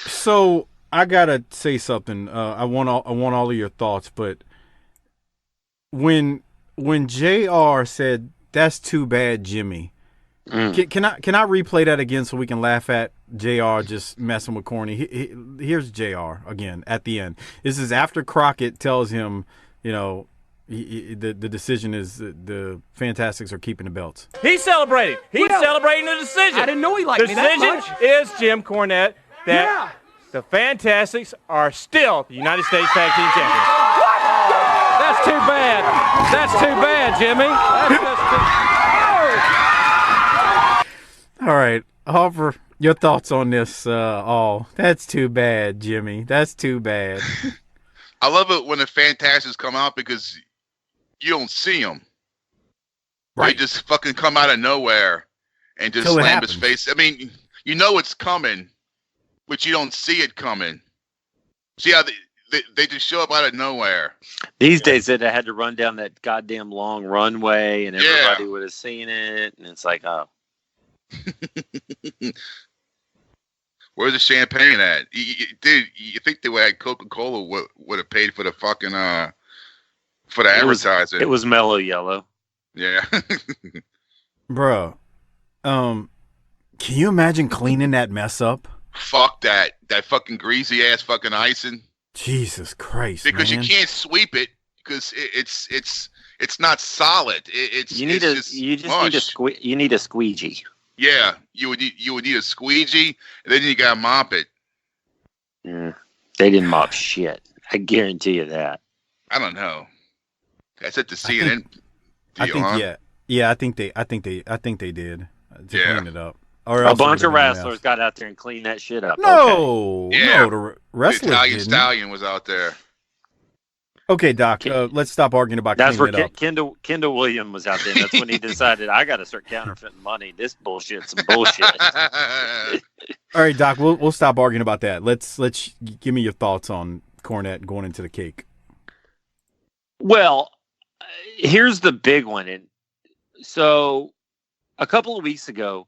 So I gotta say something. I want all of your thoughts, but when JR said that's too bad, Jimmy, can I replay that again so we can laugh at JR just messing with Corny? Here's JR again at the end. This is after Crockett tells him, you know, the decision is the Fantastics are keeping the belts. He's celebrating. He's celebrating the decision. I didn't know he liked me that much. The decision is, Jim Cornette, that the Fantastics are still the United States Tag Team Champions. That's too bad. That's too bad, Jimmy. That's just All right, Harper, your thoughts on this? That's too bad, Jimmy. That's too bad. I love it when the Fantastics come out because you don't see them. Right. They just fucking come out of nowhere and just slam his face. I mean, you know it's coming, but you don't see it coming. See how they just show up out of nowhere. These days, they'd have had to run down that goddamn long runway, and everybody would have seen it. And it's like, oh. Where's the champagne at? Dude, you think they would have Coca-Cola would have paid for the fucking for the advertising? It was mellow yellow. Yeah. Bro, can you imagine cleaning that mess up? Fuck that fucking greasy ass fucking icing. Jesus Christ! Because man. you can't sweep it because it's not solid. You need a squeegee. Yeah, you would need a squeegee, and then you gotta mop it. They didn't mop shit. I guarantee you that. I don't know. That's at the CNN. I think they did to clean it up. Or a bunch of wrestlers got out there and cleaned that shit up. No, the wrestlers the Italian didn't. Stallion was out there. Okay, Doc, let's stop arguing about cleaning it up. Kendall Williams was out there. That's when he decided, I got to start counterfeiting money. This bullshit's some bullshit. All right, Doc, we'll stop arguing about that. Let's give me your thoughts on Cornette going into the cake. Well, here's the big one. And so a couple of weeks ago,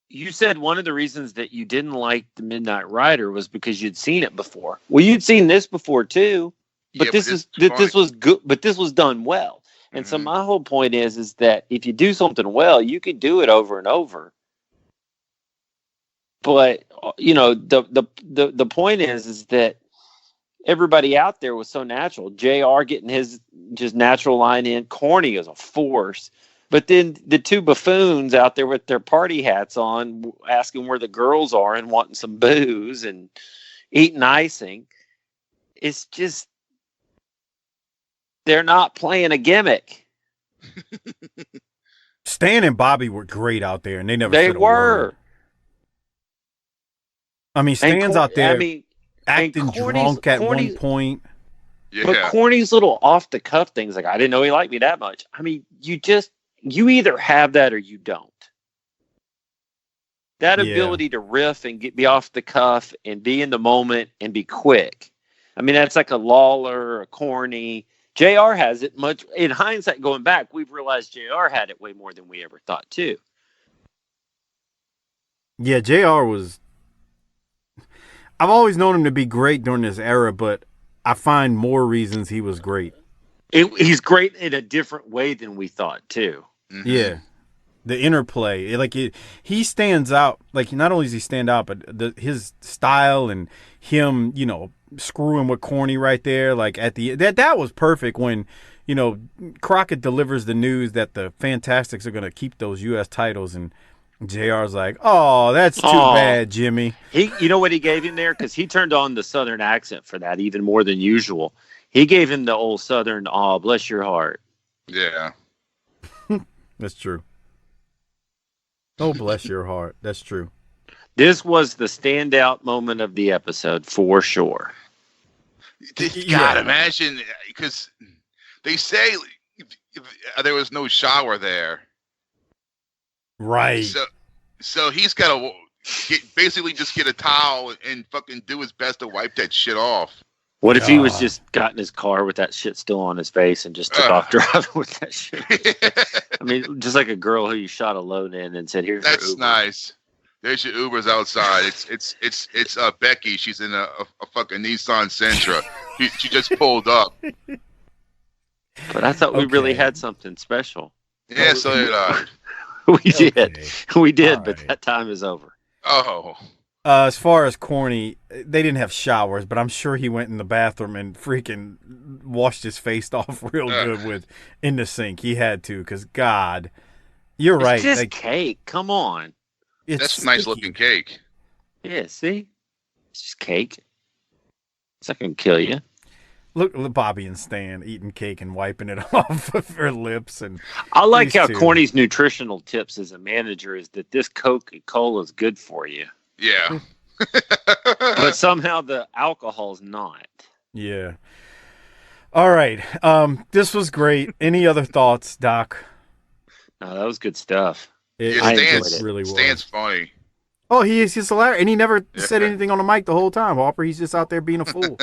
you said one of the reasons that you didn't like the Midnight Rider was because you'd seen it before. Well, you'd seen this before too, but this was good. But this was done well. And so my whole point is that if you do something well, you can do it over and over. But the point is that everybody out there was so natural. JR getting his just natural line in. Corny is a force. But then the two buffoons out there with their party hats on, asking where the girls are and wanting some booze and eating icing. It's just, they're not playing a gimmick. Stan and Bobby were great out there, and they never They said a were. word. I mean, Stan's out there acting drunk at one point. Yeah. But Corny's little off-the-cuff things, like, I didn't know he liked me that much. I mean, you either have that or you don't. That ability to riff and be off the cuff and be in the moment and be quick. I mean, that's like a Lawler, a Corny. JR has it much. In hindsight, going back, we've realized JR had it way more than we ever thought, too. Yeah, JR was... I've always known him to be great during this era, but I find more reasons he was great. He's great in a different way than we thought, too. Mm-hmm. Yeah. The interplay. He stands out. Like, not only does he stand out, but his style and him, screwing with Corny right there. Like, at the that was perfect when, Crockett delivers the news that the Fantastics are going to keep those U.S. titles, and JR's like, oh, that's too bad, Jimmy. You know what he gave him there? Because he turned on the Southern accent for that even more than usual. He gave him the old Southern, oh, bless your heart. Yeah. That's true. Oh, bless your heart. That's true. This was the standout moment of the episode for sure. God, imagine, because they say there was no shower there. Right. So he's got to basically just get a towel and fucking do his best to wipe that shit off. What if he was just got in his car with that shit still on his face and just took off driving with that shit? I mean, just like a girl who you shot a load in and said, "Here's your Uber." That's nice. There's your Ubers outside. It's Becky. She's in a fucking Nissan Sentra. She just pulled up. But I thought we really had something special. Yeah, so did I. We did, but that time is over. Oh. As far as Corny, they didn't have showers, but I'm sure he went in the bathroom and freaking washed his face off real good in the sink. He had to, because God, you're right. It's just cake. Come on. That's a nice looking cake. Yeah, see? It's just cake. It's not going to kill you. Look, Bobby and Stan eating cake and wiping it off of their lips. And I like how Corny's nutritional tips as a manager is that this Coca-Cola is good for you. Yeah. But somehow the alcohol's not. Yeah. All right. This was great. Any other thoughts, Doc? No, that was good stuff. Stan's funny. Oh, he's just hilarious, and he never said anything on the mic the whole time. Harper, he's just out there being a fool.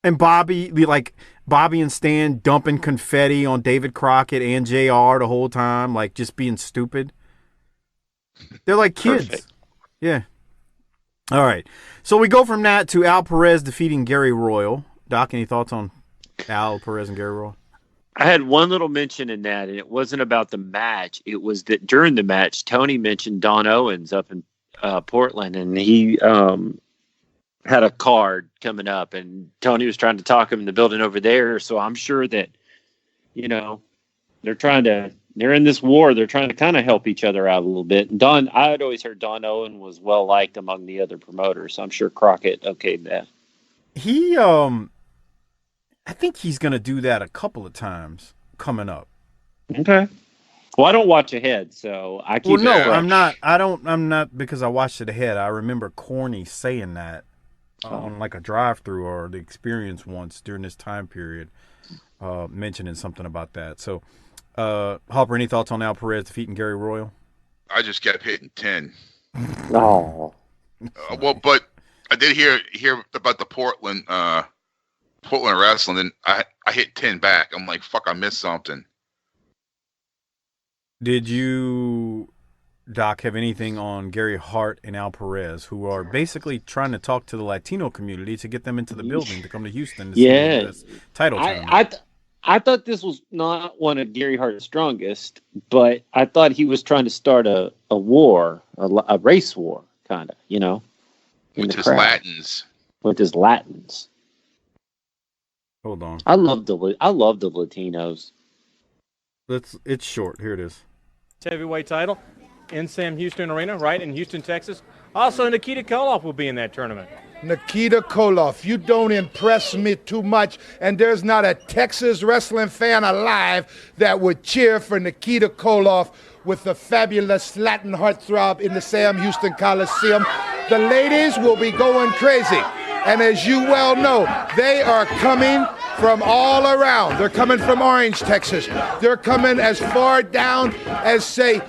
And Bobby and Stan dumping confetti on David Crockett and JR the whole time, like just being stupid. They're like kids. Perfect. Yeah. All right. So we go from that to Al Perez defeating Gary Royal. Doc, any thoughts on Al Perez and Gary Royal? I had one little mention in that, and it wasn't about the match. It was that during the match, Tony mentioned Don Owens up in Portland, and he had a card coming up, and Tony was trying to talk him in the building over there. So I'm sure that, they're in this war. They're trying to kind of help each other out a little bit. And I had always heard Don Owen was well liked among the other promoters. So I'm sure Crockett okayed that. He, I think he's going to do that a couple of times coming up. Okay. Well, I don't watch ahead, so I keep. Well, no, fresh. I'm not because I watched it ahead. I remember Corny saying that on like a drive-through or the experience once during this time period, mentioning something about that. So, Harper, any thoughts on Al Perez defeating Gary Royal? I just kept hitting 10. Oh. Well, but I did hear about the Portland wrestling, and I hit 10 back. I'm like, fuck, I missed something. Did you, Doc, have anything on Gary Hart and Al Perez, who are basically trying to talk to the Latino community to get them into the building to come to Houston to see this title tournament? I thought this was not one of Gary Hart's strongest, but I thought he was trying to start a war, a race war, kind of, With his Latins. With his Latins. Hold on. I love the Latinos. It's short. Here it is. Heavyweight title in Sam Houston Arena, right in Houston, Texas. Also, Nikita Koloff will be in that tournament. Nikita Koloff, you don't impress me too much, and there's not a Texas wrestling fan alive that would cheer for Nikita Koloff with the fabulous Latin heartthrob in the Sam Houston Coliseum. The ladies will be going crazy, and as you well know, they are coming from all around. They're coming from Orange, Texas. They're coming as far down as, say,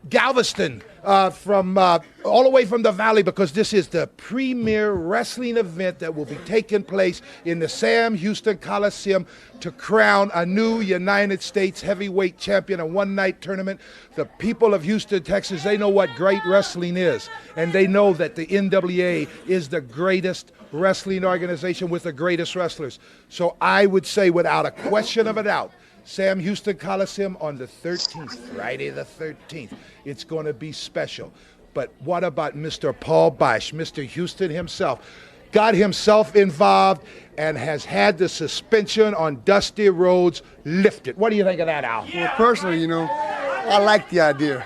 Galveston, from all the way from the valley, because this is the premier wrestling event that will be taking place in the Sam Houston Coliseum to crown a new United States heavyweight champion, a one-night tournament. The people of Houston, Texas, they know what great wrestling is, and they know that the NWA is the greatest wrestling organization with the greatest wrestlers. So I would say, without a question of a doubt, Sam Houston Coliseum on the 13th, Friday the 13th. It's going to be special. But what about Mr. Paul Boesch, Mr. Houston himself? Got himself involved and has had the suspension on Dusty Rhodes lifted. What do you think of that, Al? Well, personally, I like the idea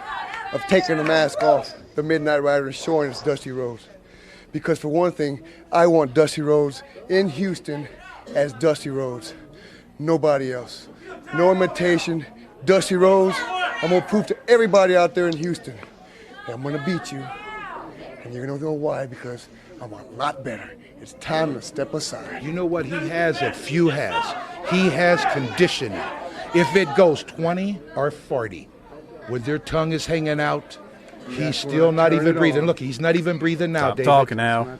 of taking the mask off the Midnight Rider and showing it's Dusty Rhodes. Because for one thing, I want Dusty Rhodes in Houston as Dusty Rhodes. Nobody else. No imitation. Dusty Rhodes, I'm going to prove to everybody out there in Houston that I'm going to beat you. And you're going to know why, because I'm a lot better. It's time to step aside. You know what he has that few has? He has conditioning. If it goes 20 or 40, when their tongue is hanging out, he's still not even breathing. Look, he's not even breathing now, Stop David. talking now.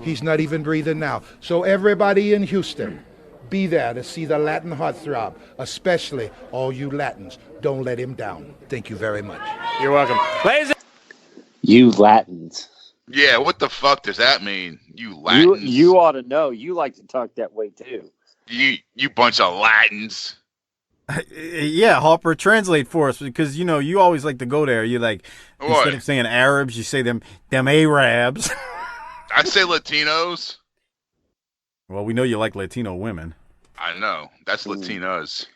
He's not even breathing now. So everybody in Houston, be there to see the Latin heartthrob, especially all you Latins. Don't let him down. Thank you very much. You're welcome. Ladies. You Latins. Yeah, what the fuck does that mean? You Latins. You ought to know. You like to talk that way too. You bunch of Latins. Yeah, Harper, translate for us, because you always like to go there. You like What? Instead of saying Arabs, you say them Arabs. I say Latinos. Well, we know you like Latino women. I know. That's Latinos.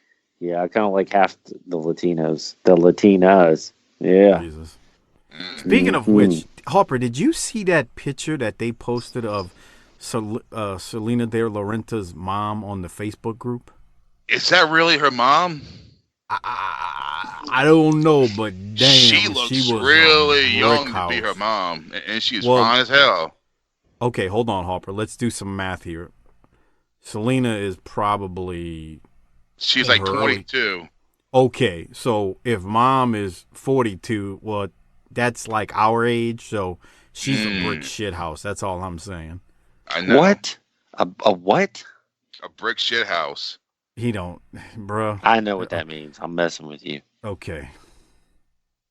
Yeah, I kind of like half the Latinos. The Latinas. Yeah. Jesus. Speaking of which, Harper, did you see that picture that they posted of Selena De Laurentia's mom on the Facebook group? Is that really her mom? I don't know, but damn, she looks really young to be her mom, and she's fine as hell. Okay, hold on, Harper. Let's do some math here. Selena is probably... She's like 22. Okay, so if mom is 42, well, that's like our age, so she's a brick shit house. That's all I'm saying. I know. What? A what? A brick shit house. He don't, bro. I know what that means. I'm messing with you. Okay.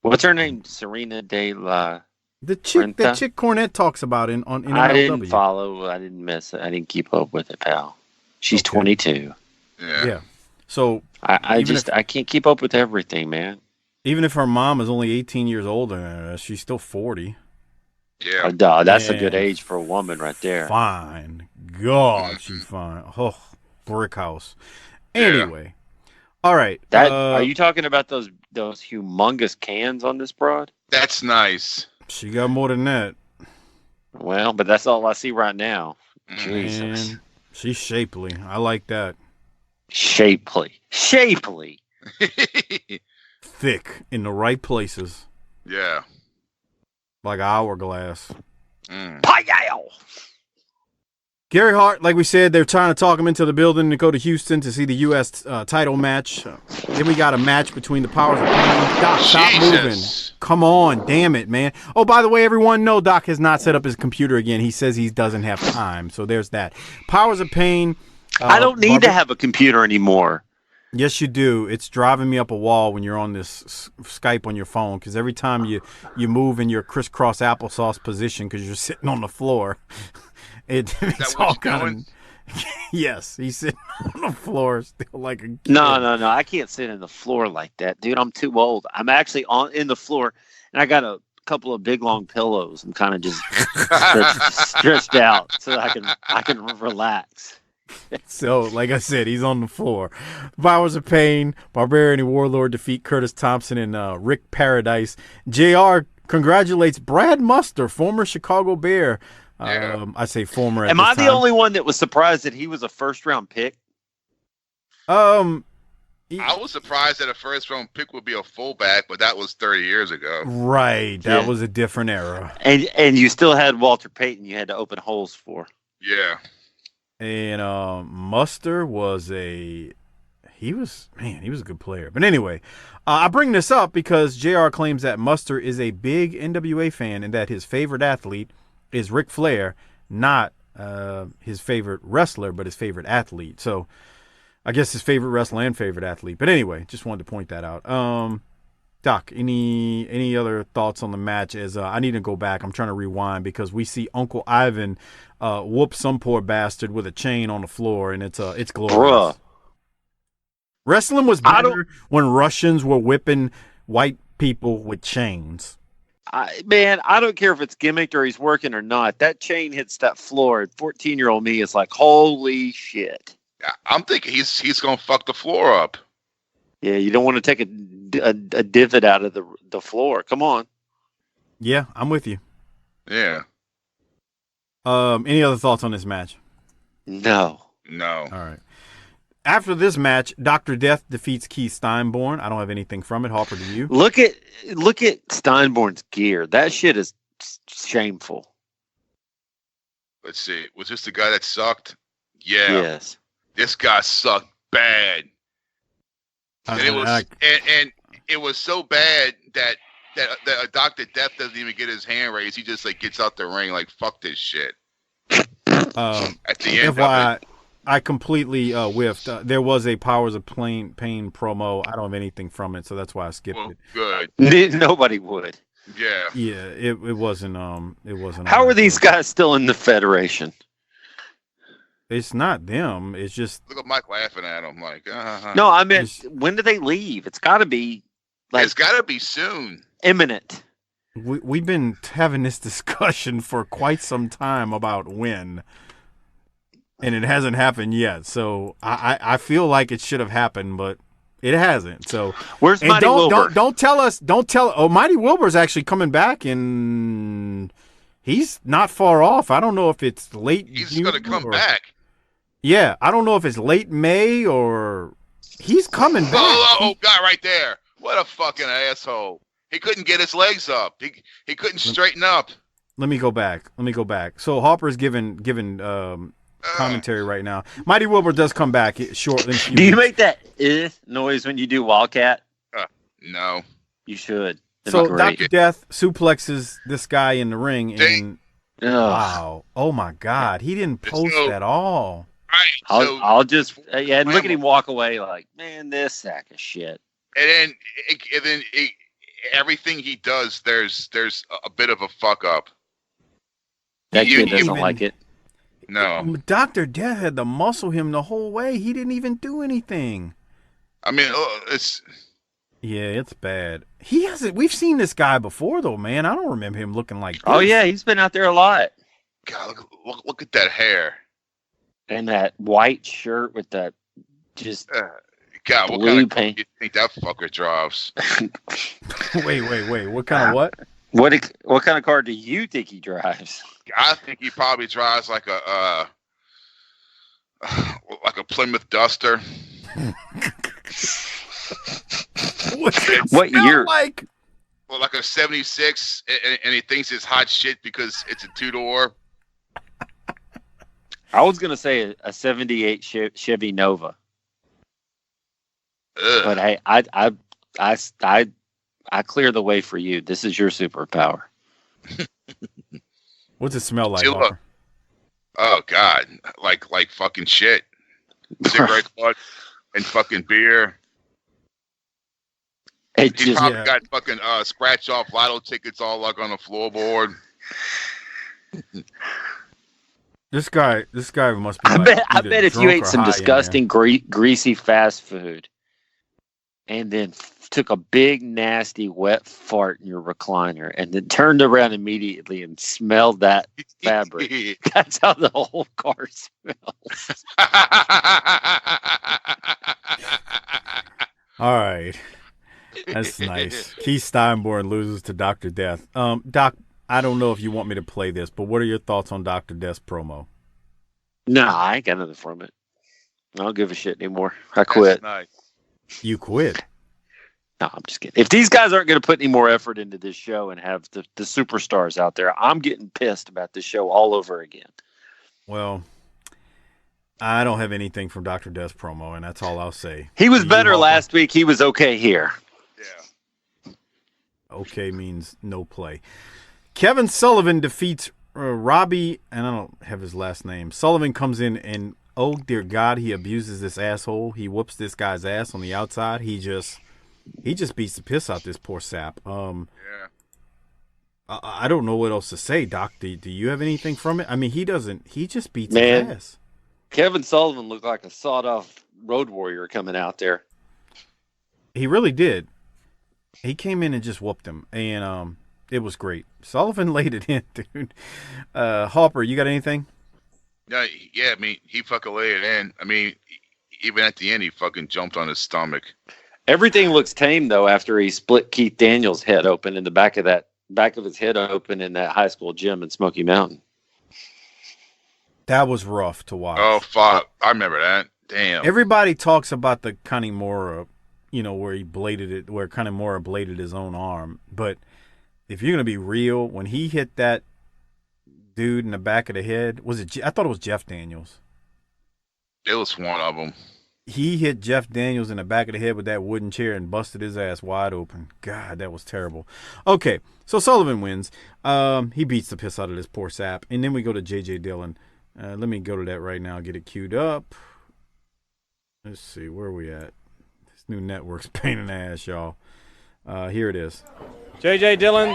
What's her name? Serena De La. The chick Cornette talks about in MLW. I didn't follow. I didn't miss it. I didn't keep up with it, pal. She's 22. Yeah. So I can't keep up with everything, man. Even if her mom is only 18 years older, she's still 40. Yeah. That's a good age for a woman right there. Fine. God, she's fine. Oh, brick house. Anyway. All right. Are you talking about those humongous cans on this broad? That's nice. She got more than that. Well, but that's all I see right now. Jesus. Man, she's shapely. I like that. Shapely. Thick in the right places. Yeah. Like an hourglass. Payow! Gary Hart, like we said, they're trying to talk him into the building to go to Houston to see the U.S. Title match. Then we got a match between the Powers of Pain. Doc, stop moving. Come on, damn it, man. Oh, by the way, everyone, no, Doc has not set up his computer again. He says he doesn't have time, so there's that. Powers of Pain. I don't need to have a computer anymore. Yes, you do. It's driving me up a wall when you're on this Skype on your phone, because every time you move in your crisscross applesauce position because you're sitting on the floor, it's all kind of... Yes, he's sitting on the floor still like a kid. No. I can't sit in the floor like that, dude. I'm too old. I'm actually in the floor, and I got a couple of big long pillows. I'm kind of just stretched out so I can relax. So, like I said, he's on the floor. Powers of Pain, Barbarian and Warlord defeat Curtis Thompson and Rick Paradise. JR congratulates Brad Muster, former Chicago Bear. I say former. Am I the only one that was surprised that he was a first-round pick? I was surprised that a first-round pick would be a fullback, but that was 30 years ago. Right, that was a different era. And you still had Walter Payton you had to open holes for. Yeah. And Muster was he was a good player. But anyway, I bring this up because JR claims that Muster is a big NWA fan and that his favorite athlete is Ric Flair, not his favorite wrestler, but his favorite athlete. So I guess his favorite wrestler and favorite athlete. But anyway, just wanted to point that out. Doc, any other thoughts on the match? As I need to go back. I'm trying to rewind because we see Uncle Ivan whoop some poor bastard with a chain on the floor, and it's glorious. Bruh. Wrestling was better when Russians were whipping white people with chains. Man, I don't care if it's gimmicked or he's working or not. That chain hits that floor. 14-year-old me is like, holy shit. I'm thinking he's going to fuck the floor up. Yeah, you don't want to take a divot out of the floor. Come on. Yeah, I'm with you. Yeah. Any other thoughts on this match? No. All right. After this match, Dr. Death defeats Keith Steinborn. I don't have anything from it. Harper, do you? Look at Steinborn's gear. That shit is shameful. Let's see. Was this the guy that sucked? Yeah. Yes. This guy sucked bad. And it was so bad that Dr. Death doesn't even get his hand raised. He just gets out the ring like, fuck this shit. At the end of it. I completely whiffed. There was a Powers of Pain promo. I don't have anything from it, so that's why I skipped it. Good. Nobody would. Yeah. Yeah. It wasn't. It wasn't. How are these guys still in the Federation? It's not them. It's just look at Mike laughing at him like. No, I meant when do they leave? It's got to be. It's got to be soon. Imminent. We've been having this discussion for quite some time about when. And it hasn't happened yet, so I feel like it should have happened, but it hasn't. So where's Mighty Wilbur? Don't tell us. Oh, Mighty Wilbur's actually coming back, and he's not far off. I don't know if it's late. He's going to come back. Yeah, I don't know if it's late May or he's coming back. Oh, God, right there! What a fucking asshole! He couldn't get his legs up. He couldn't straighten up. Let me go back. So Harper's giving commentary right now. Mighty Wilbur does come back shortly. Do you make that noise when you do Wildcat? No. You should. So Dr. Death suplexes this guy in the ring, and wow, oh my God, he didn't post at all. Right. I'll just look at him walk away like, man, this sack of shit. And then everything he does, there's a bit of a fuck up. That kid doesn't like it. No. Dr. Death had to muscle him the whole way. He didn't even do anything. I mean, it's bad. He hasn't. We've seen this guy before, though, man. I don't remember him looking like this. Oh yeah, he's been out there a lot. God, look at that hair and that white shirt with that just God. What kind of paint do you think that fucker drives? Wait. What kind of what? What kind of car do you think he drives? I think he probably drives like a Plymouth Duster. What year? Like? Well, like a 76, and he thinks it's hot shit because it's a 2-door. I was gonna say a 78 Chevy Nova. Ugh. But hey, I clear the way for you. This is your superpower. What's it smell like, Harper? Oh God, like fucking shit. Cigarette butt and fucking beer. He probably got fucking scratch off lotto tickets all like on the floorboard. This guy must be. I bet if you ate some disgusting greasy fast food, and then took a big nasty wet fart in your recliner, and then turned around immediately and smelled that fabric, that's how the whole car smells. All right. That's nice. Keith Steinborn loses to Dr. Death. Doc, I don't know if you want me to play this, but what are your thoughts on Dr. Death's promo? No, I ain't got nothing from it. I don't give a shit anymore. I quit. Nice. You quit? No, I'm just kidding. If these guys aren't going to put any more effort into this show and have the superstars out there, I'm getting pissed about this show all over again. Well, I don't have anything from Dr. Death's promo, and that's all I'll say. He was better last week. He was okay here. Yeah. Okay means no play. Kevin Sullivan defeats Robbie, and I don't have his last name. Sullivan comes in, and oh dear God, he abuses this asshole. He whoops this guy's ass on the outside. He just beats the piss out this poor sap. Yeah. I don't know what else to say, Doc. Do you have anything from it? I mean, he doesn't. He just beats his ass. Kevin Sullivan looked like a sawed-off road warrior coming out there. He really did. He came in and just whooped him, and it was great. Sullivan laid it in, dude. Harper, you got anything? Yeah. I mean, he fucking laid it in. I mean, even at the end, he fucking jumped on his stomach. Everything looks tame though after he split Keith Daniels' head open in the back of his head open in that high school gym in Smoky Mountain. That was rough to watch. Oh fuck, I remember that. Damn. Everybody talks about the Kanemaru, where he bladed it, where Kanemaru bladed his own arm. But if you're gonna be real, when he hit that dude in the back of the head, I thought it was Jeff Daniels. It was one of them. He hit Jeff Daniels in the back of the head with that wooden chair and busted his ass wide open. God, that was terrible. Okay, so Sullivan wins. He beats the piss out of this poor sap. And then we go to J.J. Dillon. Let me go to that right now, get it queued up. Let's see, where are we at? This new network's pain in the ass, y'all. Here it is. J.J. Dillon,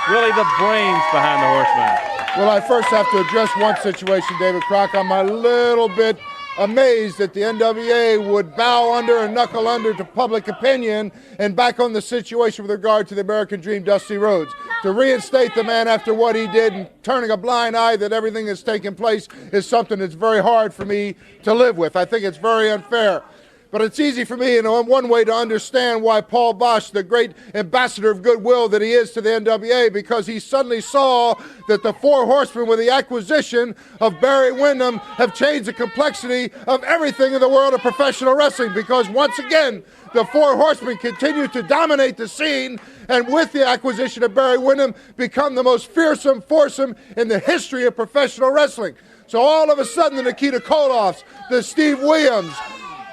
really the brains behind the Horseman. Well, I first have to address one situation, David Crock. I'm a little bit amazed that the NWA would bow under and knuckle under to public opinion and back on the situation with regard to the American Dream, Dusty Rhodes. To reinstate the man after what he did and turning a blind eye that everything that's taken place is something that's very hard for me to live with. I think it's very unfair. But it's easy for me in one way to understand why Paul Bosch, the great ambassador of goodwill that he is to the NWA, because he suddenly saw that the Four Horsemen with the acquisition of Barry Windham have changed the complexity of everything in the world of professional wrestling, because once again, the Four Horsemen continue to dominate the scene, and with the acquisition of Barry Windham, become the most fearsome foursome in the history of professional wrestling. So all of a sudden, the Nikita Koloffs, the Steve Williams,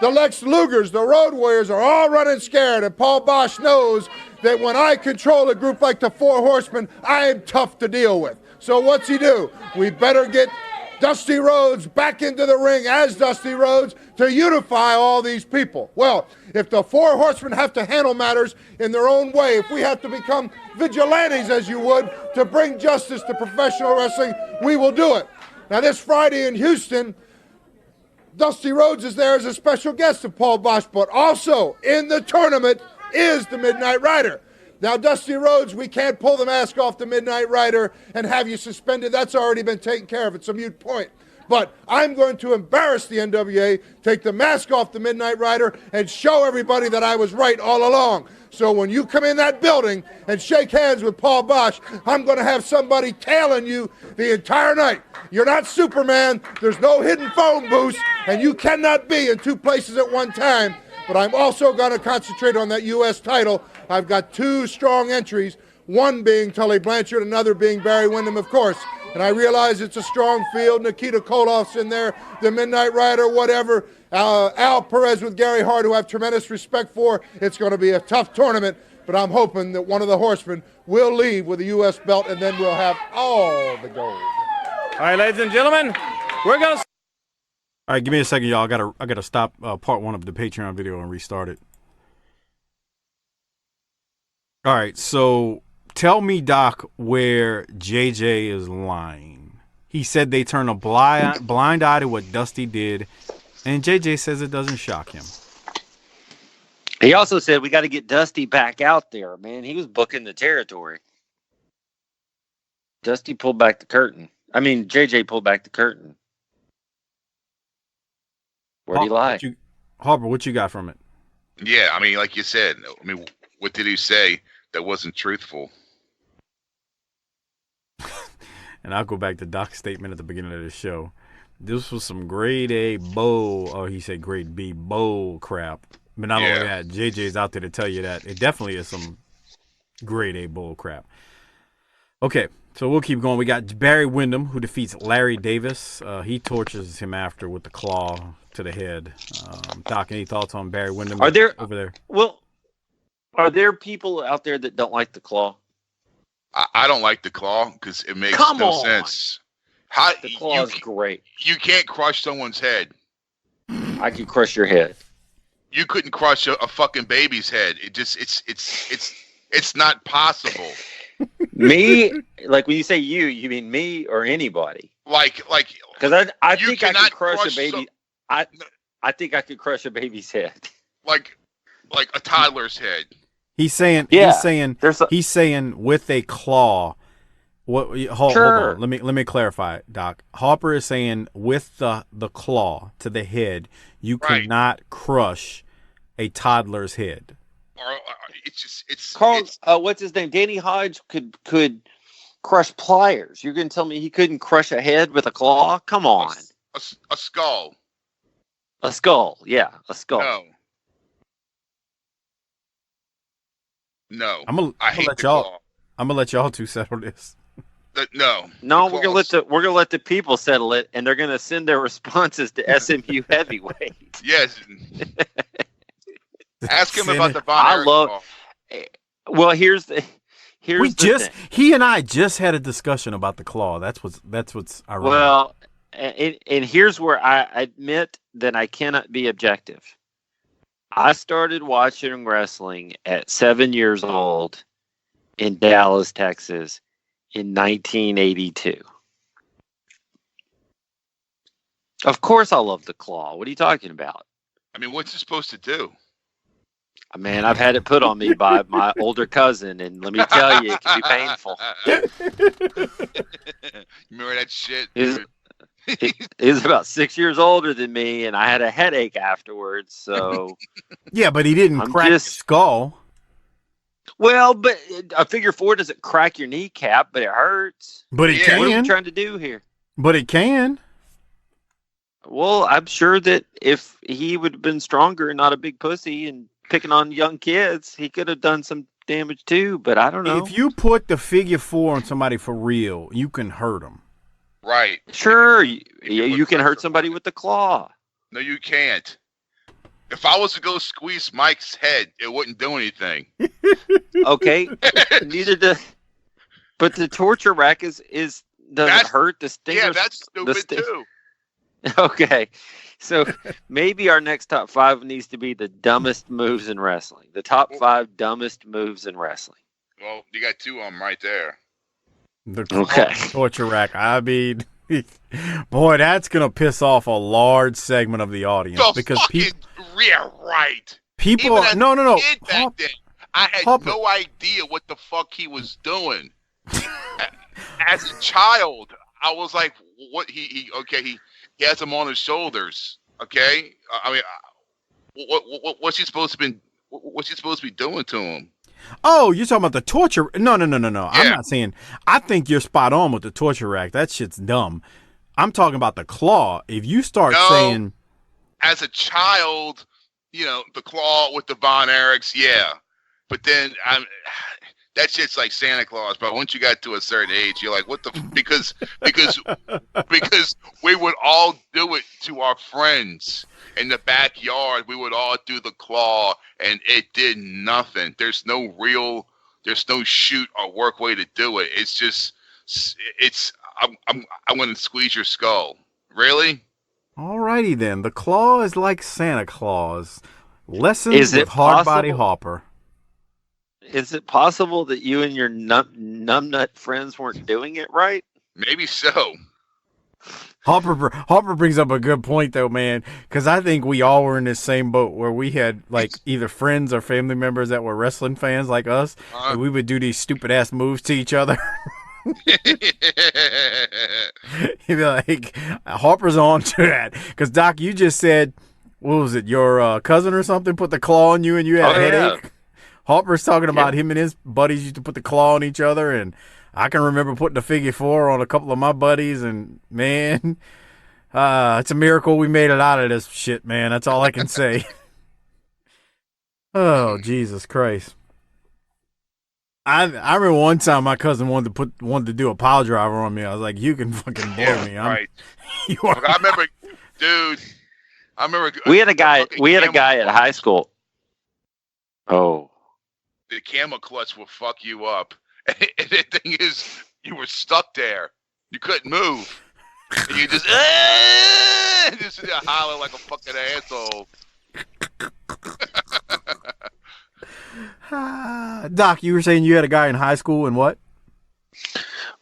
the Lex Lugers, the Road Warriors are all running scared, and Paul Bosch knows that when I control a group like the Four Horsemen, I am tough to deal with. So what's he do? We better get Dusty Rhodes back into the ring as Dusty Rhodes to unify all these people. Well, if the Four Horsemen have to handle matters in their own way, if we have to become vigilantes, as you would, to bring justice to professional wrestling, we will do it. Now, this Friday in Houston, Dusty Rhodes is there as a special guest of Paul Bosch, but also in the tournament is the Midnight Rider. Now, Dusty Rhodes, we can't pull the mask off the Midnight Rider and have you suspended. That's already been taken care of. It's a moot point. But I'm going to embarrass the NWA, take the mask off the Midnight Rider, and show everybody that I was right all along. So when you come in that building and shake hands with Paul Bosch, I'm going to have somebody tailing you the entire night. You're not Superman. There's no hidden phone booths, and you cannot be in two places at one time. But I'm also going to concentrate on that U.S. title. I've got two strong entries, one being Tully Blanchard, another being Barry Windham, of course. And I realize it's a strong field. Nikita Koloff's in there, the Midnight Rider, whatever. Al Perez with Gary Hart, who I have tremendous respect for. It's going to be a tough tournament, but I'm hoping that one of the horsemen will leave with a U.S. belt, and then we'll have all the gold. All right, ladies and gentlemen, we're going to... All right, give me a second, y'all. I gotta stop part one of the Patreon video and restart it. All right, so tell me, Doc, where JJ is lying. He said they turn a blind eye to what Dusty did, and JJ says it doesn't shock him. He also said we got to get Dusty back out there, man. He was booking the territory. Dusty pulled back the curtain. I mean, JJ pulled back the curtain. Where'd he lie? Harper, what you got from it? Yeah, I mean, like you said, I mean, what did he say that wasn't truthful? And I'll go back to Doc's statement at the beginning of the show. This was some grade A bull. Oh, he said grade B bull crap. But not only that, JJ's out there to tell you that it definitely is some grade A bull crap. Okay, so we'll keep going. We got Barry Windham, who defeats Larry Davis. He tortures him after with the claw to the head. Doc, any thoughts on Barry Windham over there? Well, are there people out there that don't like the claw? I don't like the claw because it makes no sense. The claw is great. You can't crush someone's head. I could crush your head. You couldn't crush a fucking baby's head. It's not possible. Me, like when you say you mean me or anybody? Like, because I think I could crush a baby. I think I could crush a baby's head. Like a toddler's head. He's saying with a claw. Hold on. Let me clarify, Doc. Harper is saying with the claw to the head, you cannot crush a toddler's head. Or it's Carl. What's his name? Danny Hodge could crush pliers. You're gonna tell me he couldn't crush a head with a claw? Come on. A skull. A skull. Yeah, a skull. No. I'm gonna let y'all two settle this. No, we're gonna let the people settle it, and they're gonna send their responses to SMU Heavyweight. Yes. Ask him about the Von Erich. Well, here's the thing. He and I just had a discussion about the claw. That's what's ironic. Well, and here's where I admit that I cannot be objective. I started watching wrestling at 7 years old in Dallas, Texas, in 1982. Of course, I love the claw. What are you talking about? I mean, what's it supposed to do? Man, I've had it put on me by my older cousin, and let me tell you, it can be painful. Remember that shit? He was about 6 years older than me, and I had a headache afterwards. So yeah, but he didn't crack his skull. Well, but a figure four doesn't crack your kneecap, but it hurts. But it can. What are we trying to do here? But it can. Well, I'm sure that if he would have been stronger and not a big pussy and picking on young kids, he could have done some damage too. But I don't know. If you put the figure four on somebody for real, you can hurt them. Right. Sure. You can hurt somebody with the claw. No, you can't. If I was to go squeeze Mike's head, it wouldn't do anything. Okay, neither does. But the torture rack does it hurt? Yeah, that's stupid too. Okay, so maybe our next top 5 needs to be the dumbest moves in wrestling. The top 5 dumbest moves in wrestling. Well, you got 2 of them right there. The torture rack. I mean, boy, that's gonna piss off a large segment of the audience because people. Yeah, right. People, no. Back then, I had no idea what the fuck he was doing. As a child, I was like, "What he has him on his shoulders." Okay, I mean, what's he supposed to be? What's he supposed to be doing to him? Oh, you're talking about the torture? No. Yeah. I'm not saying. I think you're spot on with the torture rack. That shit's dumb. I'm talking about the claw. If you start saying, as a child, the claw with the Von Erichs, yeah, but then that shit's like Santa Claus. But once you got to a certain age, you're like, what the? Because we would all do it to our friends in the backyard. We would all do the claw, and it did nothing. There's no shoot or work way to do it. It's just, I'm going to squeeze your skull. Really? Alrighty then. The claw is like Santa Claus. Lessons with Hardbody Harper. Is it possible that you and your numbnut friends weren't doing it right? Maybe so. Harper brings up a good point though, man, because I think we all were in this same boat where we had like either friends or family members that were wrestling fans like us, and we would do these stupid ass moves to each other. He'd be like, Harper's on to that. Because, Doc, you just said, what was it, your cousin or something put the claw on you and you had a headache? Yeah. Harper's talking about him and his buddies used to put the claw on each other, and I can remember putting the figure 4 on a couple of my buddies, and, man, it's a miracle we made it out of this shit, man. That's all I can say. Oh, Jesus Christ. I remember one time my cousin wanted to do a pile driver on me. I was like, "You can fucking bore me." Right. I remember, dude. We had a guy at high school. Oh. The camel clutch will fuck you up. And the thing is, you were stuck there. You couldn't move. And you just holler like a fucking asshole. Doc, you were saying you had a guy in high school and what?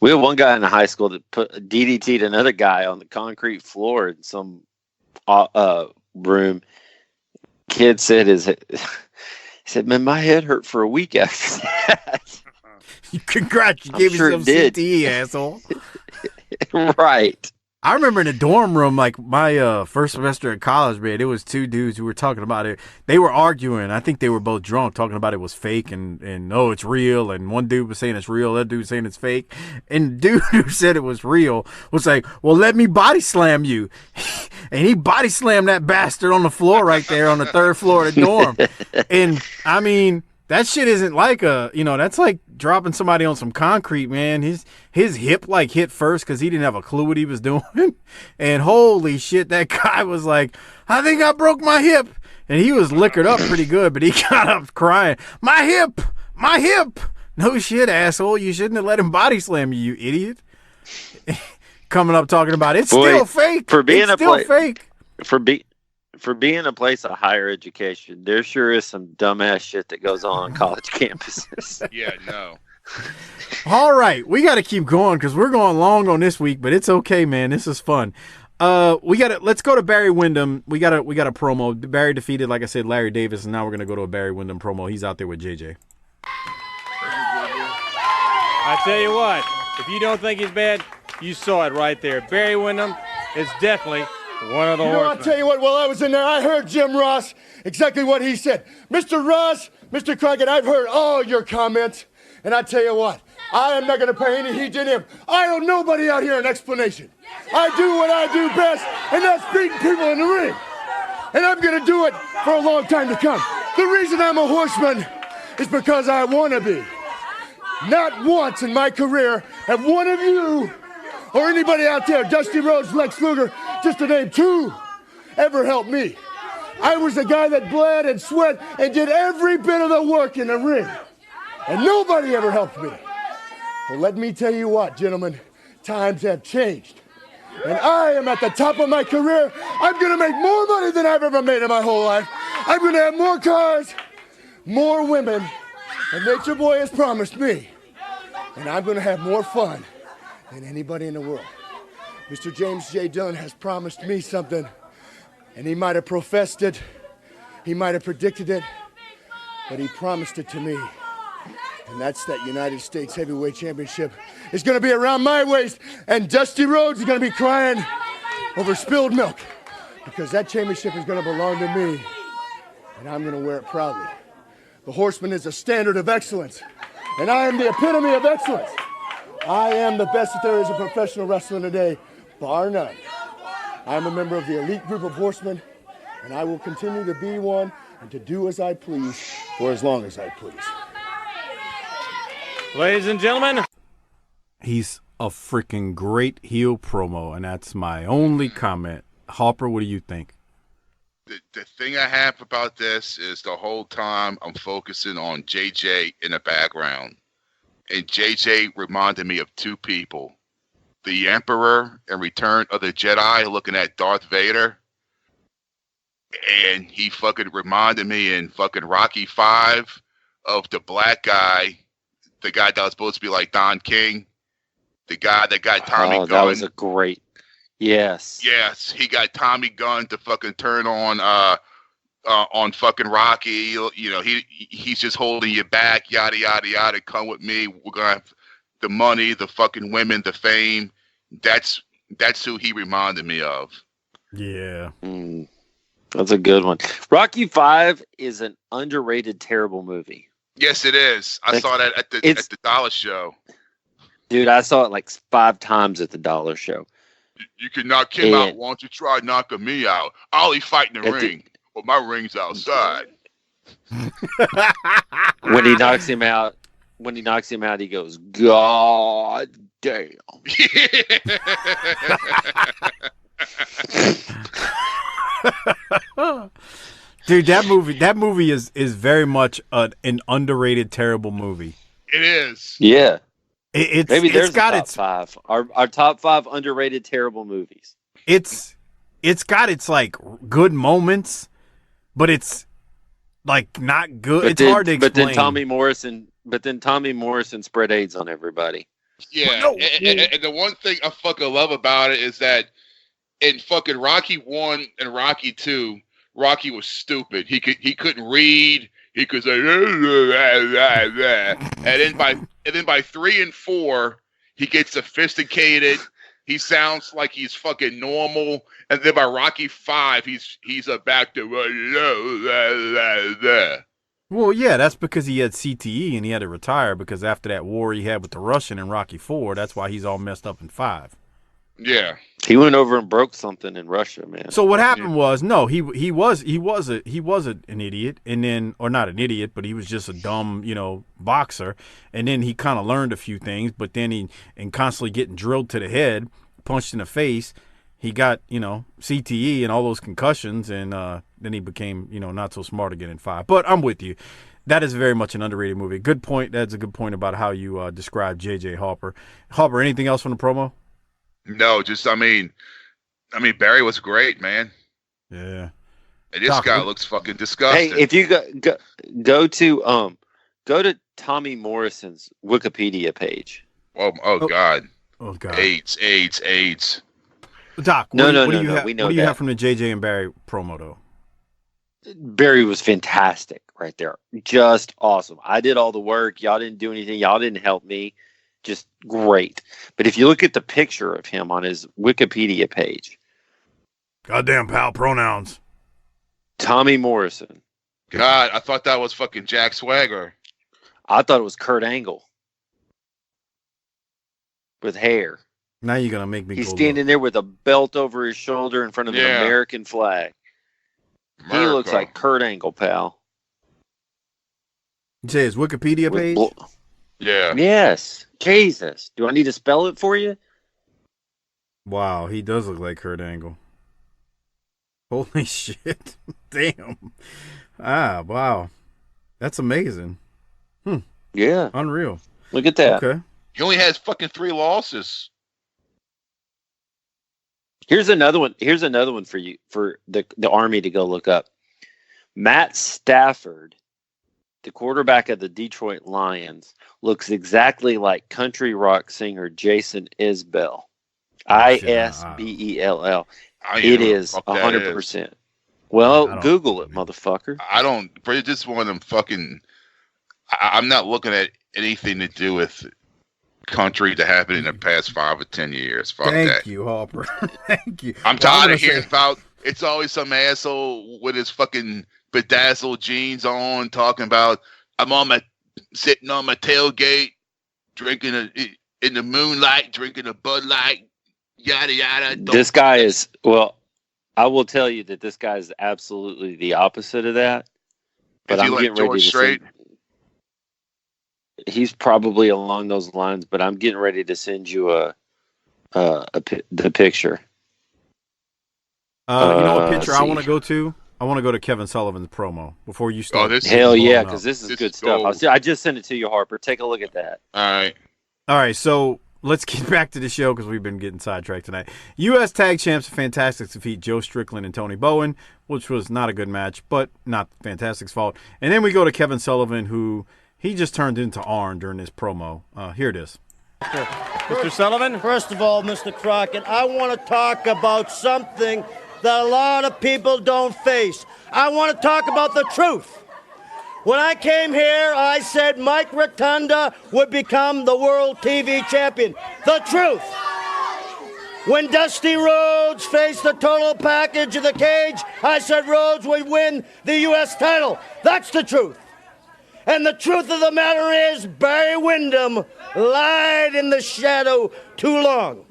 We had one guy in high school that DDT'd another guy on the concrete floor in some room. Kid said he said, "Man, my head hurt for a week after that." Congrats, you gave yourself CTE, asshole. Right. I remember in the dorm room, like my first semester at college, man, it was 2 dudes who were talking about it. They were arguing. I think they were both drunk, talking about it was fake and no, it's real. And one dude was saying it's real, that dude was saying it's fake. And the dude who said it was real was like, "Well, let me body slam you." And he body slammed that bastard on the floor right there on the 3rd floor of the dorm. And I mean, that shit isn't like that's like dropping somebody on some concrete, man. His hip like hit first because he didn't have a clue what he was doing. And holy shit, that guy was like, "I think I broke my hip." And he was liquored up pretty good, but he got up crying, "My hip, my hip." No shit, asshole. You shouldn't have let him body slam you, you idiot. Coming up talking about it's still fake. For being fake. For being a place of higher education, there sure is some dumbass shit that goes on college campuses. Yeah, no. All right, we got to keep going because we're going long on this week, but it's okay, man. This is fun. Let's go to Barry Windham. We got a promo. Barry defeated, like I said, Larry Davis, and now we're gonna go to a Barry Windham promo. He's out there with JJ. I tell you what, if you don't think he's bad, you saw it right there. Barry Windham is definitely one of the horsemen. I'll tell you what, while I was in there, I heard Jim Ross, exactly what he said. Mr. Ross, Mr. Crockett, I've heard all your comments, and I tell you what, I am not going to pay any heed to him. I owe nobody out here an explanation. I do what I do best, and that's beating people in the ring. And I'm going to do it for a long time to come. The reason I'm a horseman is because I want to be. Not once in my career have one of you or anybody out there, Dusty Rhodes, Lex Luger, just to name 2, ever helped me. I was the guy that bled and sweat and did every bit of the work in the ring. And nobody ever helped me. Well, let me tell you what, gentlemen, times have changed. And I am at the top of my career. I'm going to make more money than I've ever made in my whole life. I'm going to have more cars, more women, and Nature Boy has promised me. And I'm going to have more fun than anybody in the world. Mr. James J. Dillon has promised me something, and he might have professed it, he might have predicted it, but he promised it to me. And that's that United States Heavyweight Championship is going to be around my waist, and Dusty Rhodes is going to be crying over spilled milk, because that championship is going to belong to me, and I'm going to wear it proudly. The Horseman is a standard of excellence, and I am the epitome of excellence. I am the best that there is in professional wrestling today, bar none. I am a member of the elite group of horsemen, and I will continue to be one and to do as I please for as long as I please. Ladies and gentlemen, he's a freaking great heel promo, and that's my only comment. Harper, what do you think? The thing I have about this is the whole time I'm focusing on JJ in the background. And JJ reminded me of two people. The Emperor in Return of the Jedi looking at Darth Vader. And he fucking reminded me in fucking Rocky 5 of the black guy, the guy that was supposed to be like Don King. The guy that got Tommy Gunn. That was a great... Yes. Yes, he got Tommy Gunn to fucking turn on fucking Rocky. You know, he's just holding you back, yada yada yada. Come with me. We're gonna have the money, the fucking women, the fame. That's who he reminded me of. Yeah. That's a good one. Rocky 5 is an underrated, terrible movie. Yes, it is. I saw that at the Dollar Show. Dude, I saw it like 5 times at the Dollar Show. You can knock him out. Why don't you try knocking me out? I'll only fight in the ring, but my ring's outside. When he knocks him out, he goes, "God damn." Dude, that movie is very much an underrated, terrible movie. It is. Yeah. Maybe there's got top 5. Our top 5 underrated, terrible movies. It's got its like good moments, but it's like not good. Hard to explain. But then Tommy Morrison spread AIDS on everybody. Yeah, and the one thing I fucking love about it is that in fucking Rocky 1 and Rocky 2, Rocky was stupid. He couldn't read. He could say, and then by 3 and 4, he gets sophisticated. He sounds like he's fucking normal. And then by Rocky 5, he's back to Well, yeah, that's because he had CTE and he had to retire because after that war he had with the Russian in Rocky 4, that's why he's all messed up in 5. Yeah. He went over and broke something in Russia, man. So what happened was, no, he was an idiot, and then, or not an idiot, but he was just a dumb, boxer, and then he kind of learned a few things, but then and constantly getting drilled to the head, punched in the face, he got, CTE and all those concussions, and then he became, not so smart again in 5. But I'm with you. That is very much an underrated movie. Good point. That's a good point about how you describe J.J. Harper. Harper, anything else from the promo? No, just I mean, Barry was great, man. Yeah. And this guy looks fucking disgusting. Hey, if you go to Tommy Morrison's Wikipedia page. Oh God. Oh God. AIDS. Doc, what do you have from the JJ and Barry promo though? Barry was fantastic right there. Just awesome. I did all the work. Y'all didn't do anything. Y'all didn't help me. Just great. But if you look at the picture of him on his Wikipedia page. Goddamn pal pronouns. Tommy Morrison. God, I thought that was fucking Jack Swagger. I thought it was Kurt Angle. With hair. Now you're going to make me He's standing there with a belt over his shoulder in front of an American flag. America. He looks like Kurt Angle, pal. You say his Wikipedia page? Yeah. Yes. Jesus. Do I need to spell it for you? Wow, he does look like Kurt Angle. Holy shit. Damn. Ah, wow. That's amazing. Yeah. Unreal. Look at that. Okay. He only has fucking 3 losses. Here's another one. Here's another one for you, for the Army to go look up. Matt Stafford, the quarterback of the Detroit Lions, looks exactly like country rock singer Jason Isbell. Isbell. It is 100%. Well, Google it, motherfucker. I don't. It's just one of them fucking. I'm not looking at anything to do with country that happened in the past 5 or 10 years. Fuck that. Thank you, Harper. Thank you. I'm tired of hearing about. It's always some asshole with his fucking bedazzled jeans on, talking about sitting on my tailgate, drinking in the moonlight, drinking a Bud Light, yada yada. This guy is, well, I will tell you that this guy is absolutely the opposite of that. But I'm getting ready to send, he's probably along those lines, but I'm getting ready to send you the picture. You know what picture I want to go to? I want to go to Kevin Sullivan's promo before you start. Hell yeah, because this is good stuff. I just sent it to you, Harper. Take a look at that. All right. So let's get back to the show because we've been getting sidetracked tonight. U.S. Tag Champs Fantastics defeat Joe Strickland and Tony Bowen, which was not a good match, but not Fantastic's fault. And then we go to Kevin Sullivan, who he just turned into Arn during this promo. Here it is. Mr. Sullivan? First of all, Mr. Crockett, I want to talk about something that a lot of people don't face. I want to talk about the truth. When I came here, I said Mike Rotunda would become the world TV champion. The truth. When Dusty Rhodes faced the total package of the cage, I said Rhodes would win the U.S. title. That's the truth. And the truth of the matter is Barry Windham lied in the shadow too long.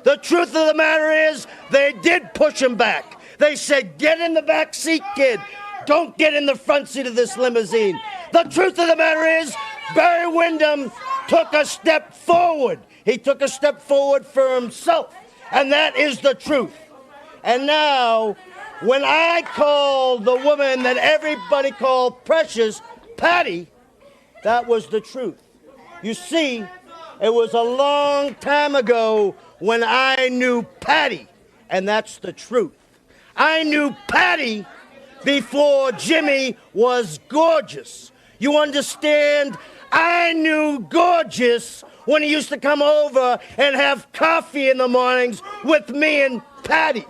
The truth of the matter is they did push him back. They said, get in the back seat, kid. Don't get in the front seat of this limousine. The truth of the matter is Barry Windham took a step forward. He took a step forward for himself. And that is the truth. And now, when I call the woman that everybody called Precious Patty, that was the truth. You see, it was a long time ago when I knew Patty, and that's the truth. I knew Patty before Jimmy was gorgeous. You understand? I knew Gorgeous when he used to come over and have coffee in the mornings with me and Patty.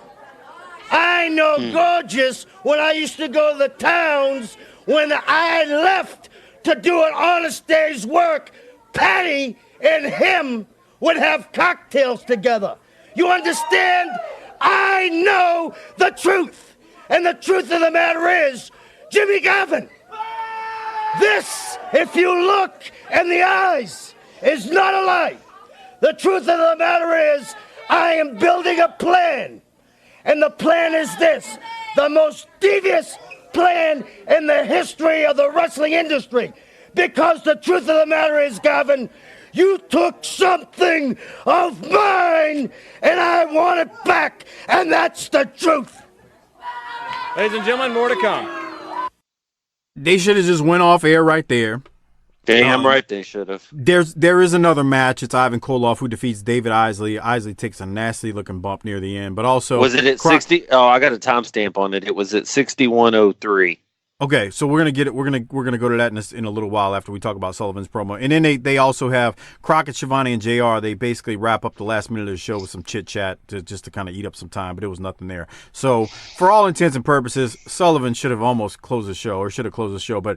I know Gorgeous when I used to go to the towns when I left to do an honest day's work. Patty and him would have cocktails together. You understand? I know the truth. And the truth of the matter is, Jimmy Gavin, this, if you look in the eyes, is not a lie. The truth of the matter is, I am building a plan. And the plan is this, the most devious plan in the history of the wrestling industry. Because the truth of the matter is, Gavin, you took something of mine, and I want it back, and that's the truth. Ladies and gentlemen, more to come. They should have just went off air right there. Damn right they should have. There is another match. It's Ivan Koloff who defeats David Isley. Isley takes a nasty looking bump near the end, but also was it at 60? Oh, I got a timestamp on it. It was at 61:03. Okay, so we're gonna get it. We're gonna go to that in a little while after we talk about Sullivan's promo, and then they also have Crockett, Shivani, and JR. They basically wrap up the last minute of the show with some chit chat just to kind of eat up some time, but it was nothing there. So for all intents and purposes, Sullivan should have almost closed the show, or should have closed the show. But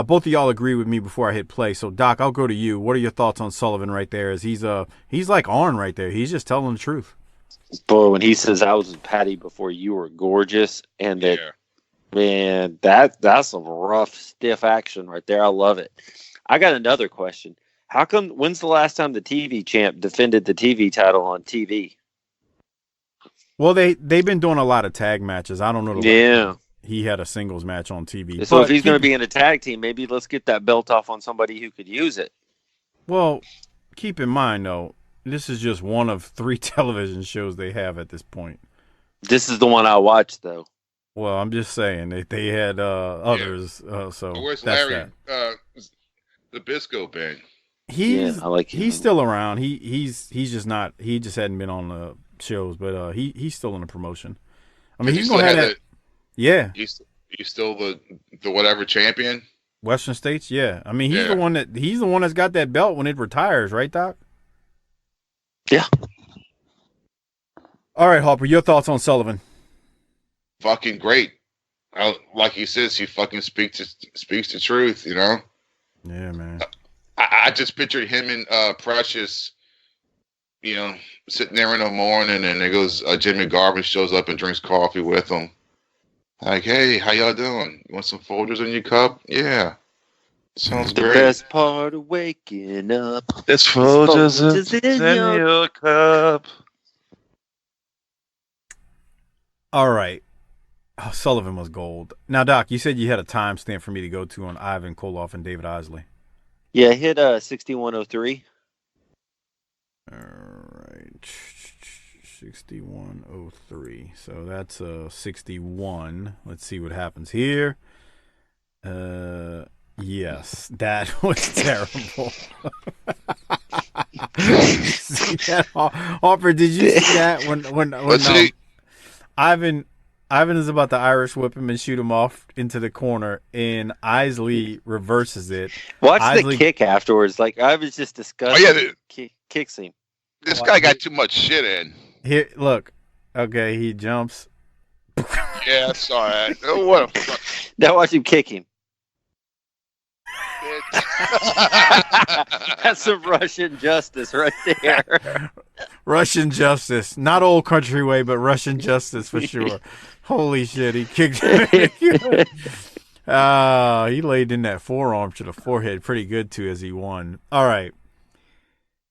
both of y'all agree with me before I hit play. So Doc, I'll go to you. What are your thoughts on Sullivan right there? As he's like Arn right there. He's just telling the truth. Boy, when he says I was with Patty before you were gorgeous, and that. Yeah. Man, that's some rough, stiff action right there. I love it. I got another question. How come? When's the last time the TV champ defended the TV title on TV? Well, they've been doing a lot of tag matches. I don't know. Yeah, he had a singles match on TV. So if he's going to be in a tag team, maybe let's get that belt off on somebody who could use it. Well, keep in mind though, this is just one of 3 television shows they have at this point. This is the one I watched though. Well, I'm just saying they had others. So Where's that's Larry? that. The Bisco band. He's I like him. He's still around. He's just not. He just hadn't been on the shows, but he's still in the promotion. I mean, he's gonna have that. Yeah. He's still the whatever champion. Western States, yeah. I mean, he's the one that's got that belt when it retires, right, Doc? Yeah. All right, Harper, your thoughts on Sullivan? Fucking great. Like he says, he fucking speaks the truth. You know. Yeah, man. I just pictured him and Precious, you know, sitting there in the morning, and there goes Jimmy Garvin shows up and drinks coffee with him. Like, hey, how y'all doing? You want some Folgers in your cup? Yeah. Sounds the great. best part of waking up. There's Folgers in your cup. All right. Oh, Sullivan was gold. Now, Doc, you said you had a timestamp for me to go to on Ivan Koloff and David Isley. Yeah, hit 6103. All right. 6103. So that's 61. Let's see what happens here. Yes, that was terrible. See that, Harper? Did you see that when Ivan is about to Irish whip him and shoot him off into the corner, and Isley reverses it. Watch the kick afterwards. Like, I was just disgusted. Oh, yeah, kicks him. This guy got too much shit in. Here, look. Okay, he jumps. Yeah, I saw that. Oh, what a fuck. Now watch him kick him. That's some Russian justice right there. Russian justice. Not old country way, but Russian justice for sure. Holy shit, he kicked him. He laid in that forearm to the forehead pretty good, too, as he won. All right.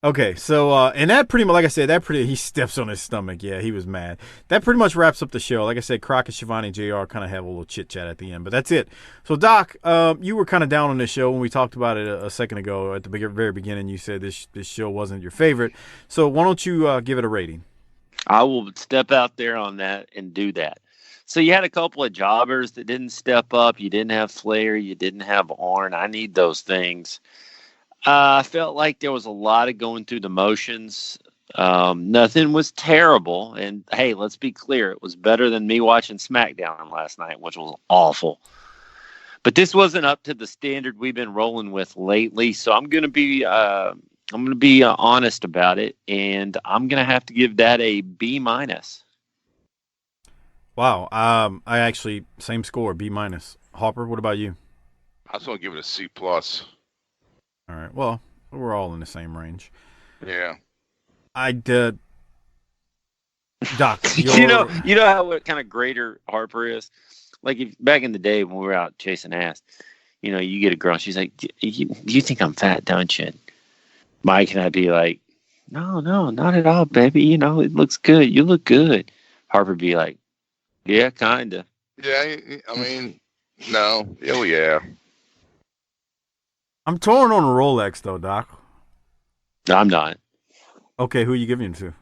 Okay, so, and that pretty much, like I said, he steps on his stomach. Yeah, he was mad. That pretty much wraps up the show. Like I said, Crockett, Shivani, JR kind of have a little chit-chat at the end, but that's it. So, Doc, you were kind of down on this show when we talked about it a second ago. At the very beginning, you said this show wasn't your favorite. So, why don't you give it a rating? I will step out there on that and do that. So, you had a couple of jobbers that didn't step up. You didn't have Flair. You didn't have Arn. I need those things. I felt like there was a lot of going through the motions. Nothing was terrible. And, hey, let's be clear. It was better than me watching SmackDown last night, which was awful. But this wasn't up to the standard we've been rolling with lately. So I'm going to be honest about it. And I'm going to have to give that a B-. Wow. I actually, same score, B-. Harper, what about you? I was going to give it a C+. All right. Well, we're all in the same range. Yeah. I did. Doc, you know how what kind of greater Harper is? Like back in the day when we were out chasing ass, you get a girl, she's like, you think I'm fat, don't you? Mike and I'd be like, no, not at all, baby. It looks good. You look good. Harper would be like, yeah, kind of. Yeah, I mean, no. Oh, yeah. I'm torn on a Rolex, though, Doc. No, I'm not. Okay, who are you giving it to?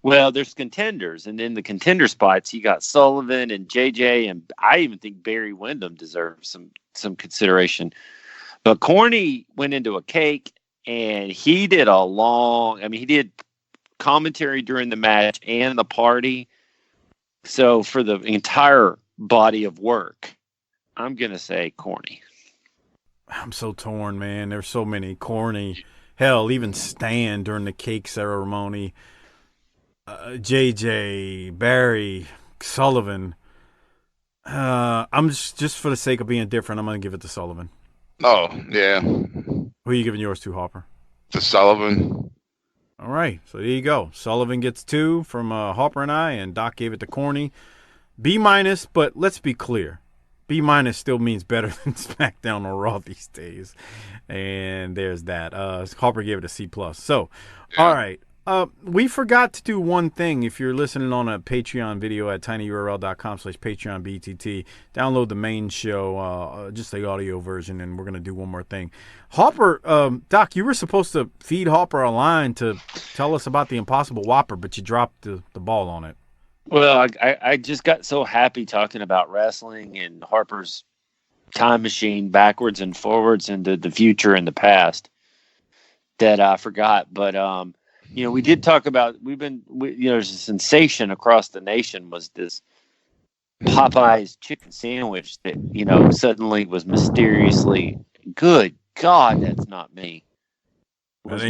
Well, there's contenders, and in the contender spots, you got Sullivan and JJ, and I even think Barry Windham deserves some consideration. But Corny went into a cake, and he did he did commentary during the match and the party. So for the entire body of work, I'm going to say Corny. I'm so torn, man. There's so many. Corny. Hell, even Stan during the cake ceremony. JJ, Barry, Sullivan. I'm just for the sake of being different, I'm going to give it to Sullivan. Oh, yeah. Who are you giving yours to, Harper? To Sullivan. All right, so there you go. Sullivan gets 2 from Harper and I, and Doc gave it to Corny. B-, but let's be clear. B- still means better than SmackDown or Raw these days. And there's that. Harper gave it a C+. So, yeah. All right. We forgot to do one thing. If you're listening on a Patreon video at tinyurl.com/PatreonBTT, download the main show, just the audio version, and we're going to do one more thing. Harper, Doc, you were supposed to feed Harper a line to tell us about the Impossible Whopper, but you dropped the ball on it. Well, I just got so happy talking about wrestling and Harper's time machine backwards and forwards into the future and the past that I forgot. But, we did talk about, there's a sensation across the nation was this Popeye's chicken sandwich that, suddenly was mysteriously good. God, that's not me. Was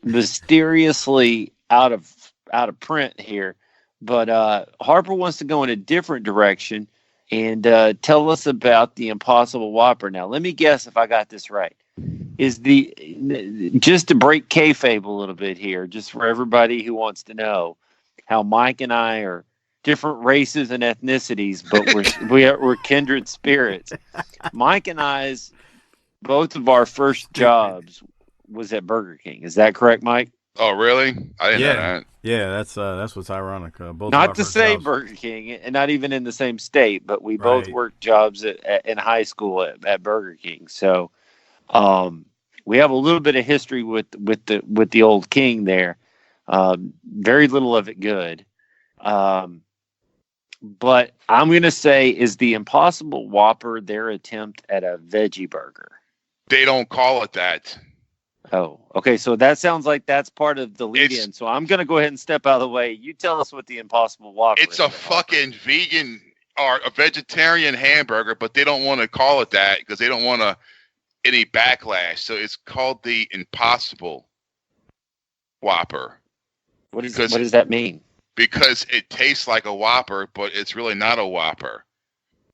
mysteriously out of print here. But Harper wants to go in a different direction and tell us about the Impossible Whopper. Now, let me guess if I got this right. Just to break kayfabe a little bit here, just for everybody who wants to know how Mike and I are different races and ethnicities, but we're kindred spirits. Mike and I's both of our first jobs was at Burger King. Is that correct, Mike? Oh, really? I didn't know that. Yeah, that's what's ironic. Both not the same Burger King, and not even in the same state, but we both worked jobs in high school at Burger King. So, we have a little bit of history with the old King there. Very little of it good. But I'm going to say, is the Impossible Whopper their attempt at a veggie burger? They don't call it that. Oh, okay. So that sounds like that's part of the lead-in. So I'm going to go ahead and step out of the way. You tell us what the Impossible Whopper is. It's a fucking vegan or a vegetarian hamburger, but they don't want to call it that because they don't want any backlash. So it's called the Impossible Whopper. What does that mean? Because it tastes like a Whopper, but it's really not a Whopper.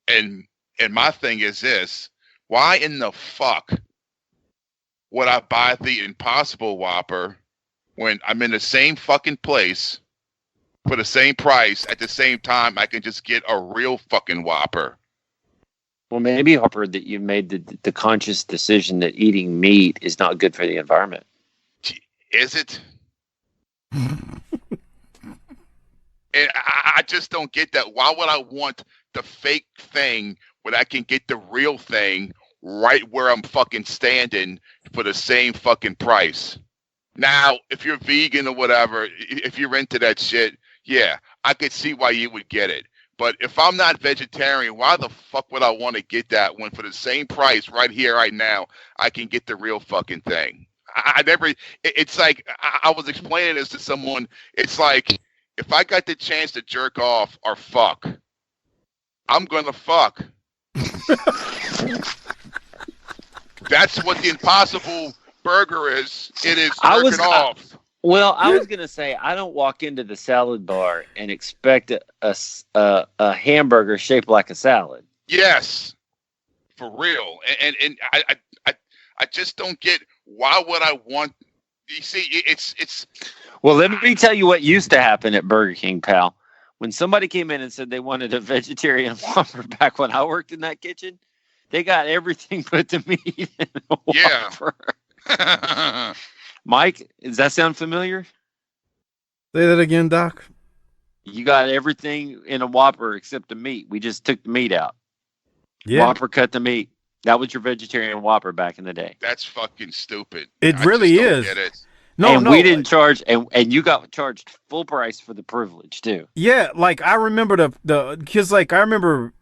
And my thing is this: why in the fuck would I buy the Impossible Whopper when I'm in the same fucking place for the same price at the same time I can just get a real fucking Whopper? Well, maybe, Harper, that you made the conscious decision that eating meat is not good for the environment. Is it? And I just don't get that. Why would I want the fake thing when I can get the real thing right where I'm fucking standing for the same fucking price? Now, if you're vegan or whatever, if you're into that shit, yeah, I could see why you would get it. But if I'm not vegetarian, why the fuck would I want to get that when for the same price right here, right now, I can get the real fucking thing? It's like, I was explaining this to someone. It's like, if I got the chance to jerk off or fuck, I'm going to fuck. That's what the Impossible Burger is. It is jerking off. Well, I was going to say, I don't walk into the salad bar and expect a hamburger shaped like a salad. Yes, for real. And I just don't get, why would I want, you see, it's. Well, let me tell you what used to happen at Burger King, pal. When somebody came in and said they wanted a vegetarian Whopper back when I worked in that kitchen, they got everything but the meat in a Whopper. Yeah. Mike, does that sound familiar? Say that again, Doc. You got everything in a Whopper except the meat. We just took the meat out. Yeah. Whopper cut the meat. That was your vegetarian Whopper back in the day. That's fucking stupid. It really is. Get it. No, we didn't charge, and you got charged full price for the privilege too. Yeah, like I remember the kids. Like I remember,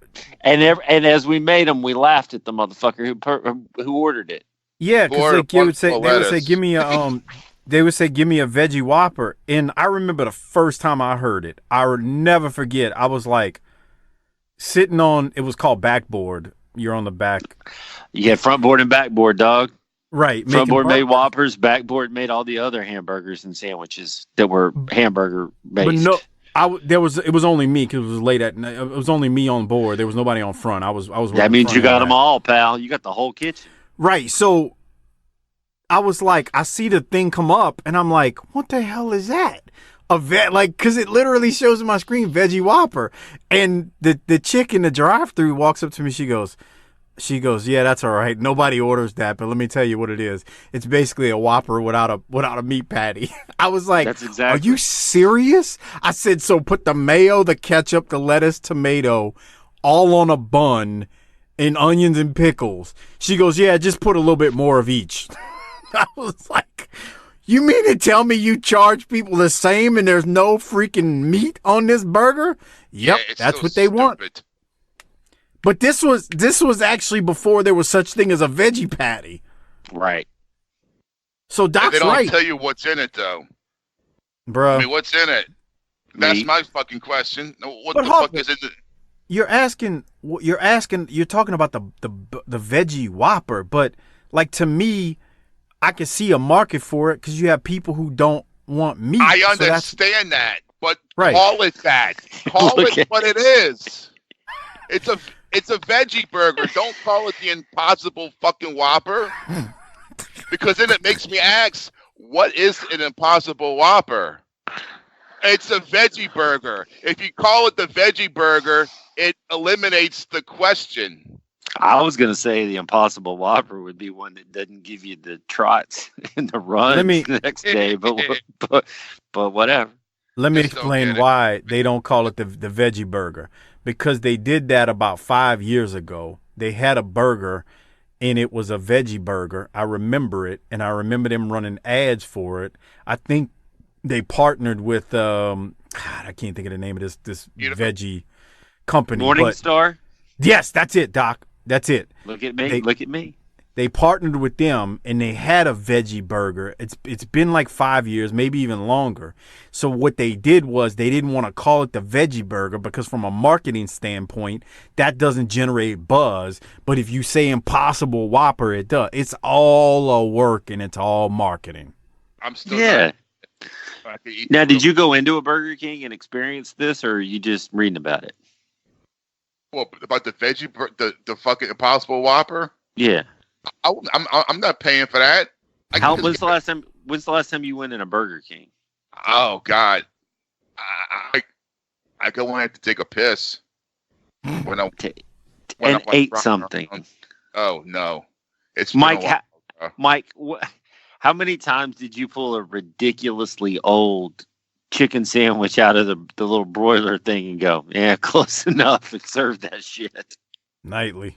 and as we made them, we laughed at the motherfucker who ordered it. Yeah, because like they would say, give me a they would say, give me a veggie Whopper, and I remember the first time I heard it, I would never forget. I was like sitting on, it was called backboard. You're on the back. You had front board and backboard, dog. Right. Frontboard made Whoppers, backboard made all the other hamburgers and sandwiches that were hamburger based. But no, it was only me because it was late at night. It was only me on board. There was nobody on front. I was. That means you got them all, pal. You got the whole kitchen. Right. So I was like, I see the thing come up, and I'm like, what the hell is that? Because it literally shows on my screen veggie Whopper, and the chick in the drive-thru walks up to me. She goes, yeah, that's all right. Nobody orders that, but let me tell you what it is. It's basically a Whopper without a meat patty. I was like, are you serious? I said, so put the mayo, the ketchup, the lettuce, tomato, all on a bun, and onions and pickles. She goes, yeah, just put a little bit more of each. I was like, You mean to tell me you charge people the same and there's no freaking meat on this burger? Yep, that's what they want. But this was actually before there was such thing as a veggie patty. Right. So Doc's they don't right. tell you what's in it, though. Bro. I mean, what's in it? That's my fucking question. What the Harper, fuck is in it? You're talking about the veggie Whopper, but like to me, I can see a market for it because you have people who don't want meat. I understand that, but right. Call it that. Call it what it is. It's a veggie burger. Don't call it the Impossible fucking Whopper, because then it makes me ask, what is an Impossible Whopper? It's a veggie burger. If you call it the veggie burger, it eliminates the question. I was going to say the Impossible Whopper would be one that doesn't give you the trots and the runs the next day, but whatever. Let me explain why they don't call it the veggie burger. Because they did that about 5 years ago. They had a burger, and it was a veggie burger. I remember it, and I remember them running ads for it. I think they partnered with God, I can't think of the name of this veggie company. Morningstar? Yes, that's it, Doc. That's it. Look at me. Look at me. They partnered with them, and they had a veggie burger. It's been like 5 years, maybe even longer. So what they did was they didn't want to call it the veggie burger because from a marketing standpoint, that doesn't generate buzz. But if you say Impossible Whopper, it does. It's all a work, and it's all marketing. I'm still Now, did you go into a Burger King and experience this, or are you just reading about it? Well, about the veggie, the fucking Impossible Whopper? Yeah. I'm not paying for that. When's the last time you went in a Burger King? Oh God, I go when I have to take a piss. When I ate something. Oh no, it's Mike. Mike, how many times did you pull a ridiculously old chicken sandwich out of the little broiler thing and go, yeah, close enough, and serve that shit nightly?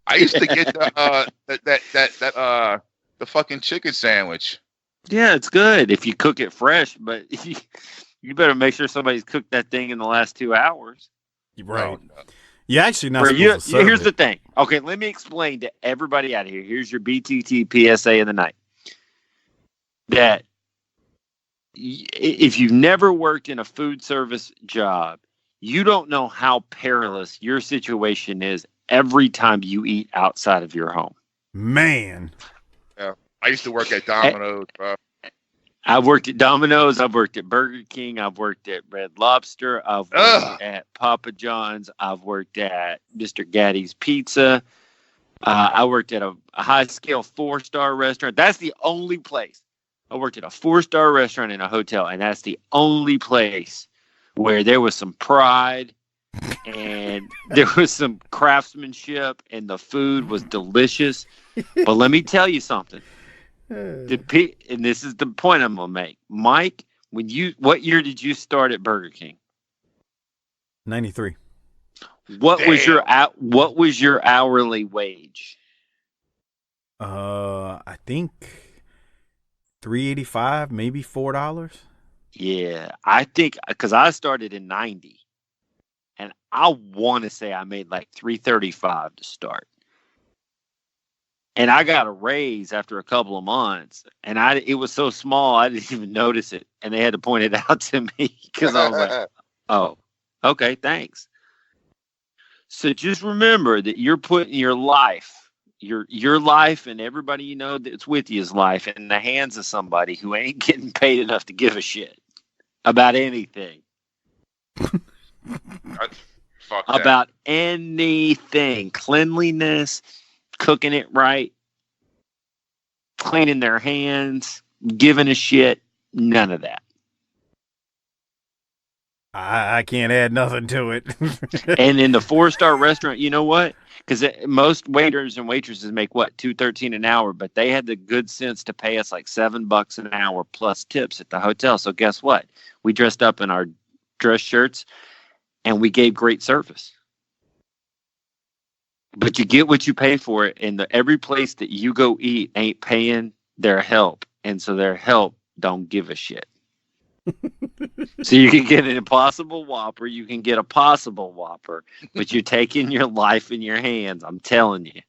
I used to get the fucking chicken sandwich. Yeah, it's good if you cook it fresh, but you better make sure somebody's cooked that thing in the last 2 hours. Right. You actually not supposed to serve Here's it. the thing. Okay, let me explain to everybody out here. Here's your BTT PSA of the night. That if you've never worked in a food service job, you don't know how perilous your situation is every time you eat outside of your home. Man. Yeah. I used to work at Domino's, bro. I've worked at Domino's. I've worked at Burger King. I've worked at Red Lobster. I've worked at Papa John's. I've worked at Mr. Gaddy's Pizza. I worked at a high-scale 4-star restaurant. That's the only place. I worked at a 4-star restaurant in a hotel, and that's the only place where there was some pride and there was some craftsmanship and the food was delicious. But let me tell you something. And this is the point I'm going to make. Mike, what year did you start at Burger King? 93. What was your hourly wage? I think $3.85, maybe $4. Yeah, I think because I started in 90, and I want to say I made like $3.35 to start, and I got a raise after a couple of months, and it was so small I didn't even notice it, and they had to point it out to me because I was like, "Oh, okay, thanks." So just remember that you're putting your life, your life, and everybody you know that's with you's life in the hands of somebody who ain't getting paid enough to give a shit about anything. About anything. Cleanliness, cooking it right, cleaning their hands, giving a shit, none of that. I can't add nothing to it. And in the 4-star restaurant, you know what? Because most waiters and waitresses make what, $2.13 an hour, but they had the good sense to pay us like $7 an hour plus tips at the hotel. So guess what? We dressed up in our dress shirts and we gave great service. But you get what you pay for it, and every place that you go eat ain't paying their help and so their help don't give a shit. So you can get an Impossible Whopper, you can get a Possible Whopper, but you're taking your life in your hands. I'm telling you.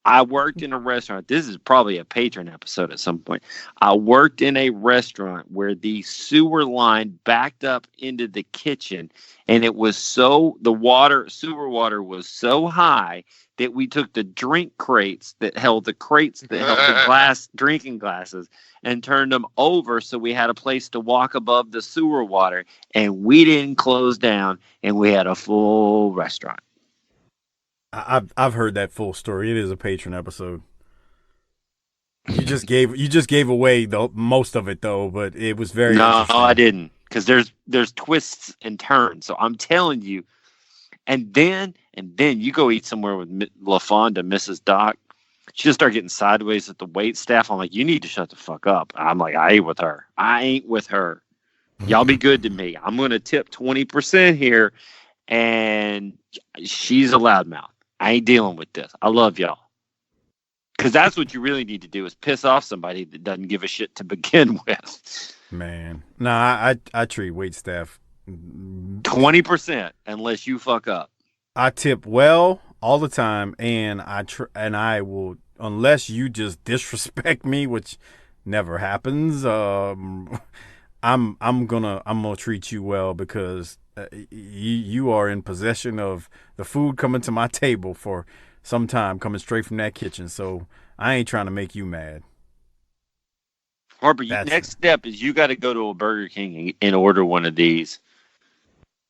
I worked in a restaurant. This is probably a Patron episode at some point. I worked in a restaurant where the sewer line backed up into the kitchen, and it was sewer water was so high that we took the drink crates that held the drinking glasses and turned them over so we had a place to walk above the sewer water, and we didn't close down, and we had a full restaurant. I've heard that full story. It is a Patron episode. You just gave away the most of it though, but it was very interesting. No, I didn't, because there's twists and turns. So I'm telling you, and then you go eat somewhere with LaFonda, Mrs. Doc. She'll start getting sideways at the wait staff. I'm like, you need to shut the fuck up. I'm like, I ain't with her. Y'all be good to me. I'm gonna tip 20% here, and she's a loudmouth. I ain't dealing with this. I love y'all. Because that's what you really need to do, is piss off somebody that doesn't give a shit to begin with. Man. Nah, I treat wait staff 20% unless you fuck up. I tip well all the time, and I will, unless you just disrespect me, which never happens. I'm gonna treat you well, because you are in possession of the food coming to my table for some time, coming straight from that kitchen. So I ain't trying to make you mad. Harper, next step is you got to go to a Burger King and order one of these.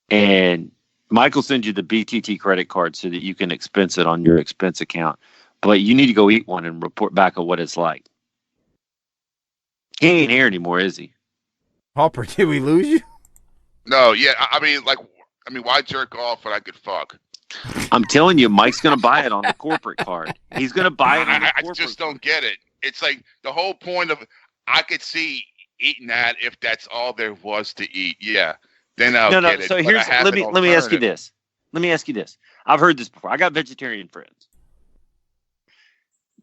And Michael sends you the BTT credit card so that you can expense it on your expense account. But you need to go eat one and report back on what it's like. He ain't here anymore, is he? Harper, did we lose you? No, yeah. I mean, why jerk off when I could fuck? I'm telling you, Mike's going to buy it on the corporate card. He's going to buy it on the corporate I just don't get it. It's like the whole point of, I could see eating that if that's all there was to eat. Yeah. Then I'll get it. So let me ask you this. I've heard this before. I got vegetarian friends.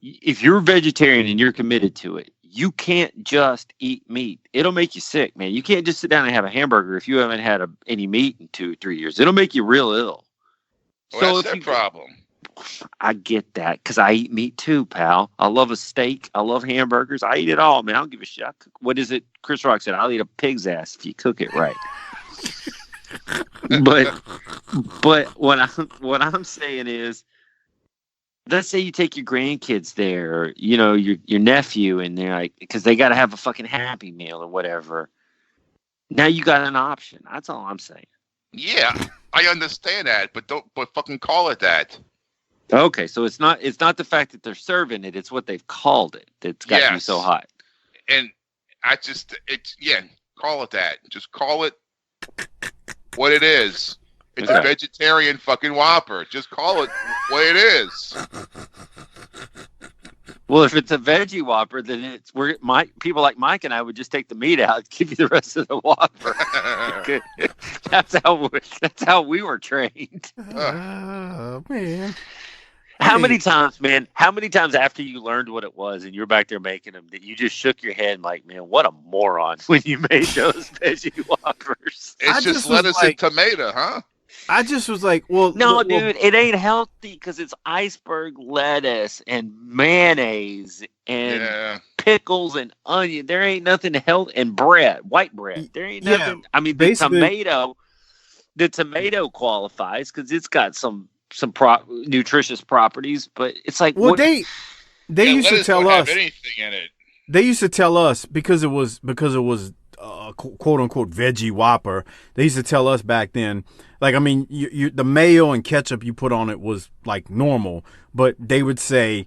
If you're vegetarian and you're committed to it, you can't just eat meat. It'll make you sick, man. You can't just sit down and have a hamburger if you haven't had any meat in 2 or 3 years. It'll make you real ill. Well, that's their problem. I get that, because I eat meat too, pal. I love a steak. I love hamburgers. I eat it all, man. I don't give a shit. What is it? Chris Rock said, I'll eat a pig's ass if you cook it right. but what I'm saying is, let's say you take your grandkids there, or your nephew, and they're like, because they got to have a fucking Happy Meal or whatever. Now you got an option. That's all I'm saying. Yeah, I understand that, but fucking call it that. Okay, so it's not the fact that they're serving it; it's what they've called it that's got you so hot. And call it that. Just call it what it is. It's a vegetarian fucking Whopper. Just call it what it is. Well, if it's a veggie Whopper, then people like Mike and I would just take the meat out and give you the rest of the Whopper. That's how we were trained. Oh, man. How many times after you learned what it was and you're back there making them, that you just shook your head like, man, what a moron when you made those veggie Whoppers? It's just lettuce and tomato, huh? I just was like, well, no, dude, it ain't healthy because it's iceberg lettuce and mayonnaise and pickles and onion. There ain't nothing healthy, and white bread. There ain't nothing. I mean, the tomato qualifies because it's got some nutritious properties, but it's like, well, they used to tell us anything in it. They used to tell us because it was quote unquote veggie Whopper. They used to tell us back then, like, I mean, the mayo and ketchup you put on it was like normal, but they would say,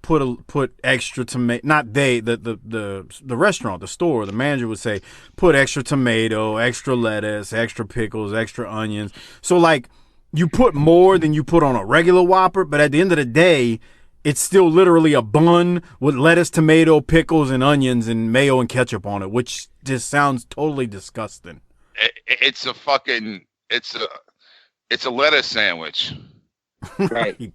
put extra tomato. Not the restaurant, the store, the manager would say, put extra tomato, extra lettuce, extra pickles, extra onions. So like, you put more than you put on a regular Whopper, but at the end of the day, it's still literally a bun with lettuce, tomato, pickles, and onions and mayo and ketchup on it, which just sounds totally disgusting. It's a lettuce sandwich. Right.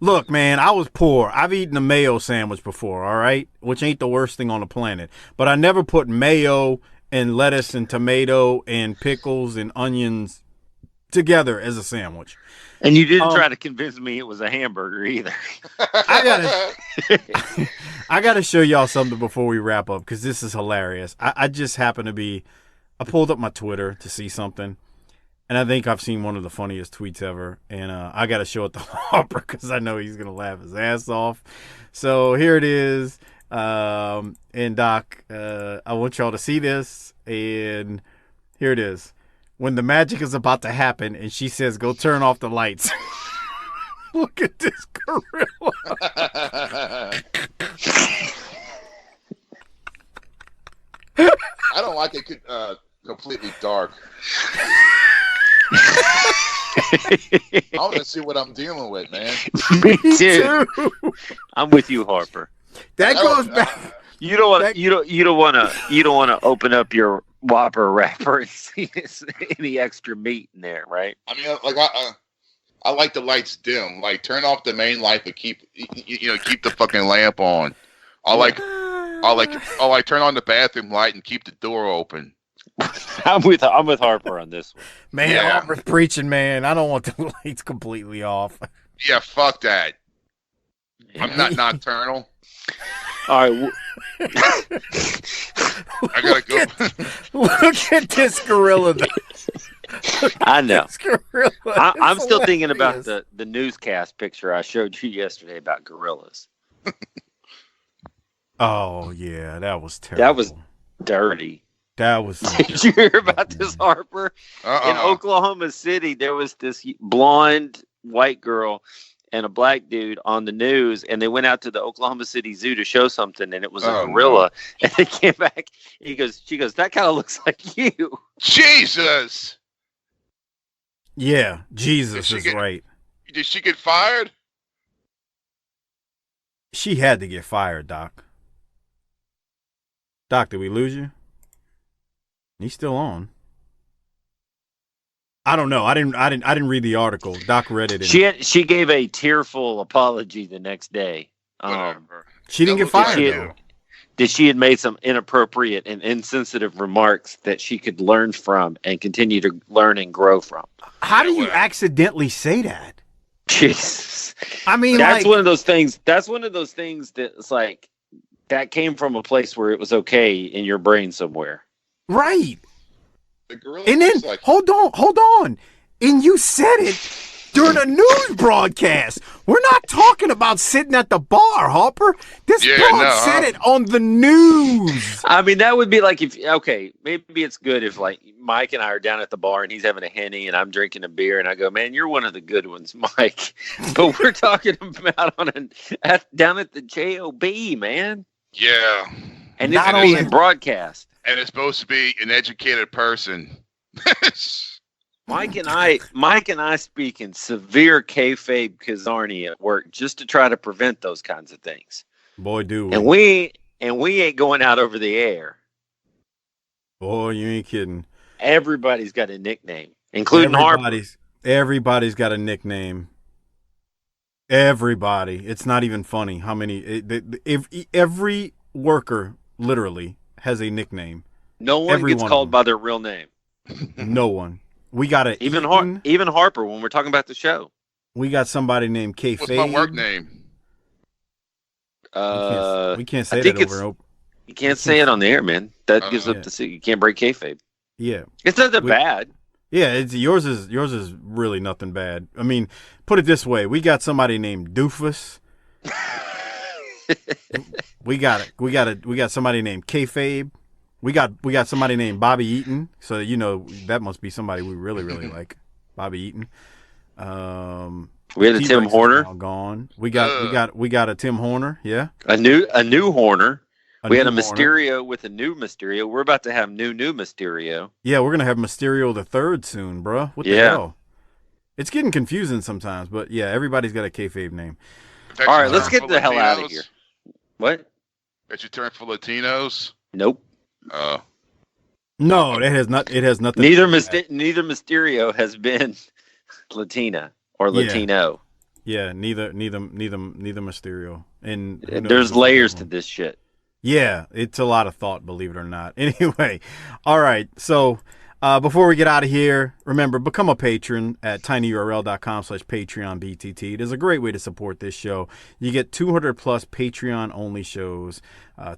Look, man, I was poor. I've eaten a mayo sandwich before, all right? Which ain't the worst thing on the planet. But I never put mayo and lettuce and tomato and pickles and onions together as a sandwich. And you didn't try to convince me it was a hamburger either. I gotta show y'all something before we wrap up, because this is hilarious. I just happened to be, I pulled up my Twitter to see something, and I think I've seen one of the funniest tweets ever, and I gotta show it to Harper because I know he's gonna laugh his ass off. So here it is, and Doc, I want y'all to see this, and here it is. When the magic is about to happen, and she says, "Go turn off the lights." Look at this gorilla. I don't like it completely dark. I want to see what I'm dealing with, man. Me too. I'm with you, Harper. That goes back. You don't want to open up your Whopper wrapper and see any extra meat in there, right? I mean, like I like the lights dim. Like, turn off the main light, but keep the fucking lamp on. I like turn on the bathroom light and keep the door open. I'm with Harper on this one. Man, Yeah. Harper's preaching, man. I don't want the lights completely off. Yeah, fuck that. I'm not nocturnal. All right. I gotta go. Look at this gorilla. I know. I'm still thinking hilarious. about the newscast picture I showed you yesterday about gorillas. Oh yeah, that was terrible. That was dirty. That was. Did you hear about this, Harper? In Oklahoma City, there was this blonde white girl and a black dude on the news, and they went out to the Oklahoma City Zoo to show something, and it was a gorilla. No. And they came back. She goes, "That kind of looks like you." Jesus. Yeah, Jesus is right. Did she get fired? She had to get fired, Doc. Doc, did we lose you? He's still on. I don't know. I didn't read the article. Doc read it. She gave a tearful apology the next day. She didn't get fired. She had made some inappropriate and insensitive remarks that she could learn from and continue to learn and grow from. How do you accidentally say that? Jesus. I mean, that's one of those things. That's one of those things that's like that came from a place where it was okay in your brain somewhere. Right. The and then hold on. And you said it during a news broadcast. We're not talking about sitting at the bar, Harper. This broad said it on the news. I mean, that would be like maybe it's good if like Mike and I are down at the bar and he's having a Henny and I'm drinking a beer and I go, "Man, you're one of the good ones, Mike." But we're talking about down at the JOB, man. Yeah. And this is being broadcast. And it's supposed to be an educated person. Mike and I speak in severe kayfabe kazarni at work just to try to prevent those kinds of things. Boy, do we. And we ain't going out over the air. Boy, you ain't kidding. Everybody's got a nickname, including Harper. Everybody's got a nickname. Everybody. It's not even funny how many. Every worker literally has a nickname. No one gets called by their real name. No one. We got even Harper when we're talking about the show. We got somebody named K. What's my work name? We can't say that over and over. You can't say it on the air, man. That gives up the you can't break kayfabe. Yeah, it's not that bad. Yeah, yours is really nothing bad. I mean, put it this way: we got somebody named Doofus. we got somebody named Kayfabe. We got somebody named Bobby Eaton. So that must be somebody we really like. Bobby Eaton. We had a Tim Horner. Gone. We got a Tim Horner. Yeah. A new Horner. We had a Mysterio with a new Mysterio. We're about to have new Mysterio. Yeah, we're gonna have Mysterio the Third soon, bro. What the hell? It's getting confusing sometimes, but yeah, everybody's got a kayfabe name. All right, let's get the hell out of here. What? That you turn for Latinos? Nope. No, it has not. It has nothing. Neither Mysterio has been Latina or Latino. Yeah, neither Mysterio. And there's layers to this shit. Yeah, it's a lot of thought, believe it or not. Anyway, all right. So before we get out of here, remember, become a patron at tinyurl.com/PatreonBTT. It is a great way to support this show. You get 200 plus Patreon only shows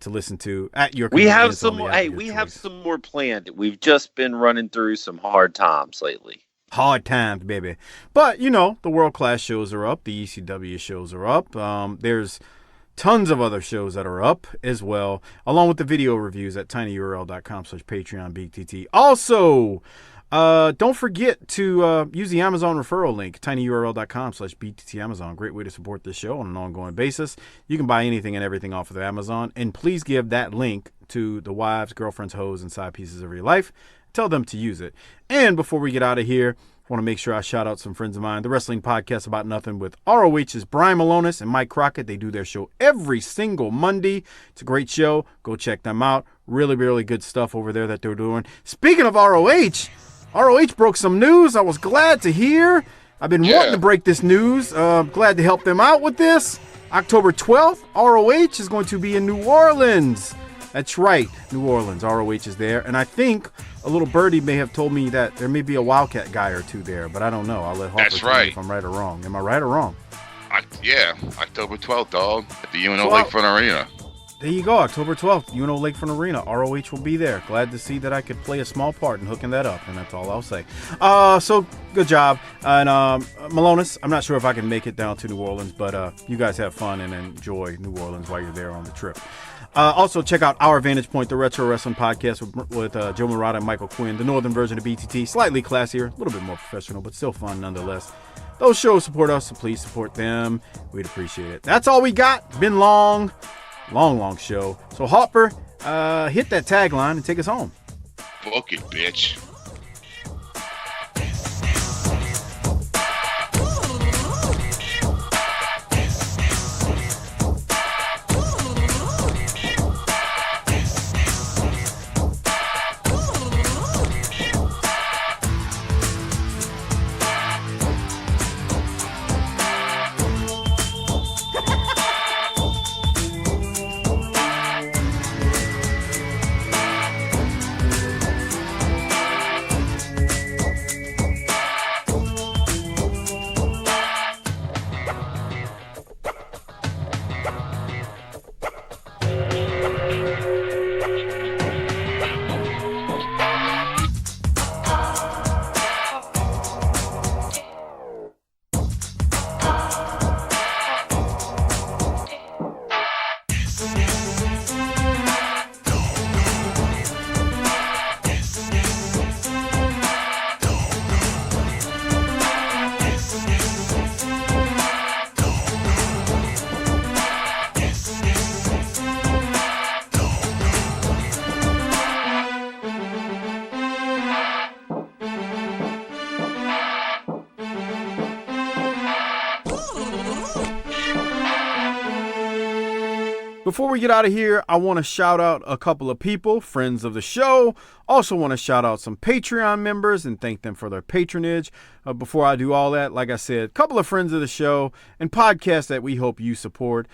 to listen to at your convenience. We have some more. Hey, we have some more planned. We've just been running through some hard times lately. Hard times, baby. But, you know, the world-class shows are up. The ECW shows are up. There's tons of other shows that are up as well, along with the video reviews at tinyurl.com/PatreonBTT. Also, don't forget to use the Amazon referral link, tinyurl.com/BTTAmazon. Great way to support this show on an ongoing basis. You can buy anything and everything off of Amazon. And please give that link to the wives, girlfriends, hoes, and side pieces of your life. Tell them to use it. And before we get out of here, I want to make sure I shout out some friends of mine. The Wrestling Podcast About Nothing with ROH's Brian Malonis and Mike Crockett. They do their show every single Monday. It's a great show. Go check them out. Really, really good stuff over there that they're doing. Speaking of ROH broke some news I was glad to hear. I've been wanting to break this news. Glad to help them out with this. October 12th, ROH is going to be in New Orleans. That's right, New Orleans. ROH is there. And I think a little birdie may have told me that there may be a Wildcat guy or two there, but I don't know. I'll let Harper tell me if I'm right or wrong. Am I right or wrong? October 12th, dog, at the UNO Lakefront Arena. There you go, October 12th, UNO Lakefront Arena. ROH will be there. Glad to see that I could play a small part in hooking that up, and that's all I'll say. So, good job. And Malonis, I'm not sure if I can make it down to New Orleans, but you guys have fun and enjoy New Orleans while you're there on the trip. Also, check out Our Vantage Point, the Retro Wrestling Podcast with Joe Murata and Michael Quinn, the northern version of BTT. Slightly classier, a little bit more professional, but still fun nonetheless. Those shows support us, so please support them. We'd appreciate it. That's all we got. Been long show. So, Harper, hit that tagline and take us home. Book it, bitch. Before we get out of here, I want to shout out a couple of people, friends of the show. Also want to shout out some Patreon members and thank them for their patronage. Before I do all that, like I said, a couple of friends of the show and podcasts that we hope you support.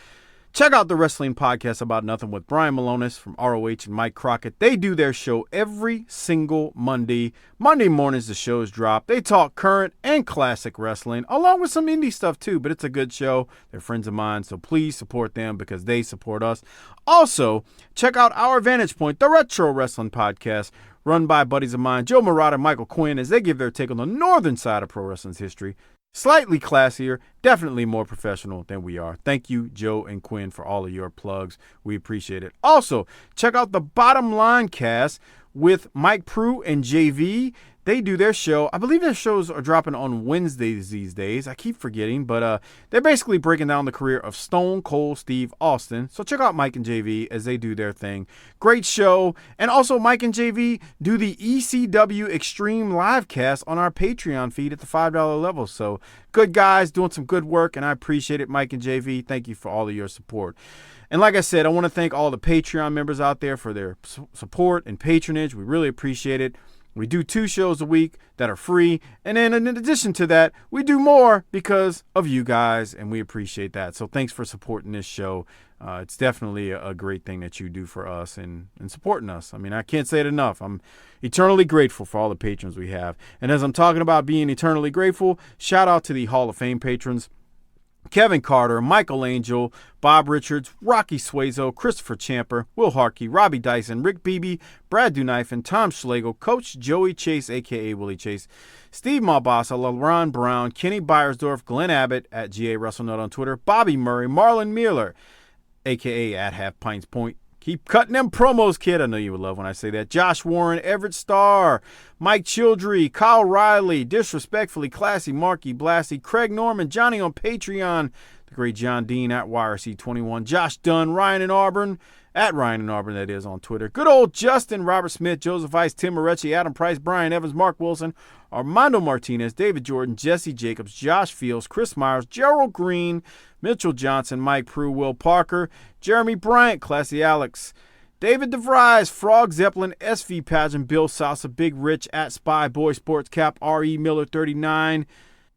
Check out the Wrestling Podcast About Nothing with Brian Malonis from ROH and Mike Crockett. They do their show every single Monday. Monday mornings the shows drop. They talk current and classic wrestling, along with some indie stuff too, but it's a good show. They're friends of mine, so please support them because they support us. Also, check out Our Vantage Point, the Retro Wrestling Podcast, run by buddies of mine, Joe Murata and Michael Quinn, as they give their take on the northern side of pro wrestling's history. Slightly classier, definitely more professional than we are. Thank you, Joe and Quinn, for all of your plugs. We appreciate it. Also, check out the Bottom Line Cast with Mike Prue and JV. They do their show. I believe their shows are dropping on Wednesdays these days. I keep forgetting, but they're basically breaking down the career of Stone Cold Steve Austin. So check out Mike and JV as they do their thing. Great show. And also Mike and JV do the ECW Extreme Livecast on our Patreon feed at the $5 level. So good guys doing some good work, and I appreciate it, Mike and JV. Thank you for all of your support. And like I said, I want to thank all the Patreon members out there for their support and patronage. We really appreciate it. We do 2 shows a week that are free. And then in addition to that, we do more because of you guys, and we appreciate that. So thanks for supporting this show. It's definitely a great thing that you do for us and supporting us. I mean, I can't say it enough. I'm eternally grateful for all the patrons we have. And as I'm talking about being eternally grateful, shout out to the Hall of Fame patrons. Kevin Carter, Michael Angel, Bob Richards, Rocky Suazo, Christopher Champer, Will Harkey, Robbie Dyson, Rick Beebe, Brad Duknife, Tom Schlegel, Coach Joey Chase, a.k.a. Willie Chase, Steve Malbasa, LaRon Brown, Kenny Byersdorf, Glenn Abbott, at GA WrestleNut on Twitter, Bobby Murray, Marlon Mueller, a.k.a. at Half Pints Point. Keep cutting them promos, kid. I know you would love when I say that. Josh Warren, Everett Starr, Mike Childrey, Kyle Riley, Disrespectfully Classy, Marky Blassie, Craig Norman, Johnny on Patreon, the great John Dean at YRC21, Josh Dunn, Ryan in Auburn, at Ryan in Auburn, that is, on Twitter. Good old Justin, Robert Smith, Joseph Ice, Tim Moretti, Adam Price, Brian Evans, Mark Wilson, Armando Martinez, David Jordan, Jesse Jacobs, Josh Fields, Chris Myers, Gerald Green, Mitchell Johnson, Mike Prue, Will Parker, Jeremy Bryant, Classy Alex, David DeVries, Frog Zeppelin, SV Pageant, Bill Salsa, Big Rich, at Spy Boy Sports Cap, R.E. Miller 39,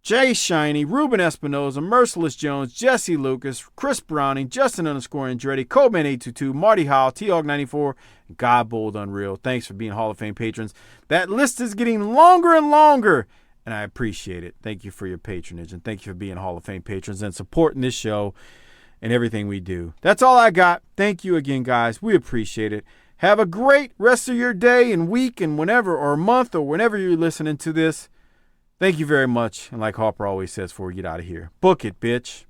Jay Shiny, Ruben Espinoza, Merciless Jones, Jesse Lucas, Chris Browning, Justin _Andretti, Coleman 822, Marty Howell, T-Hog 94, and God Bold Unreal. Thanks for being Hall of Fame patrons. That list is getting longer and longer, and I appreciate it. Thank you for your patronage, and thank you for being Hall of Fame patrons and supporting this show and everything we do. That's all I got. Thank you again, guys. We appreciate it. Have a great rest of your day and week and whenever or month or whenever you're listening to this. Thank you very much. And like Harper always says before we get out of here, book it, bitch.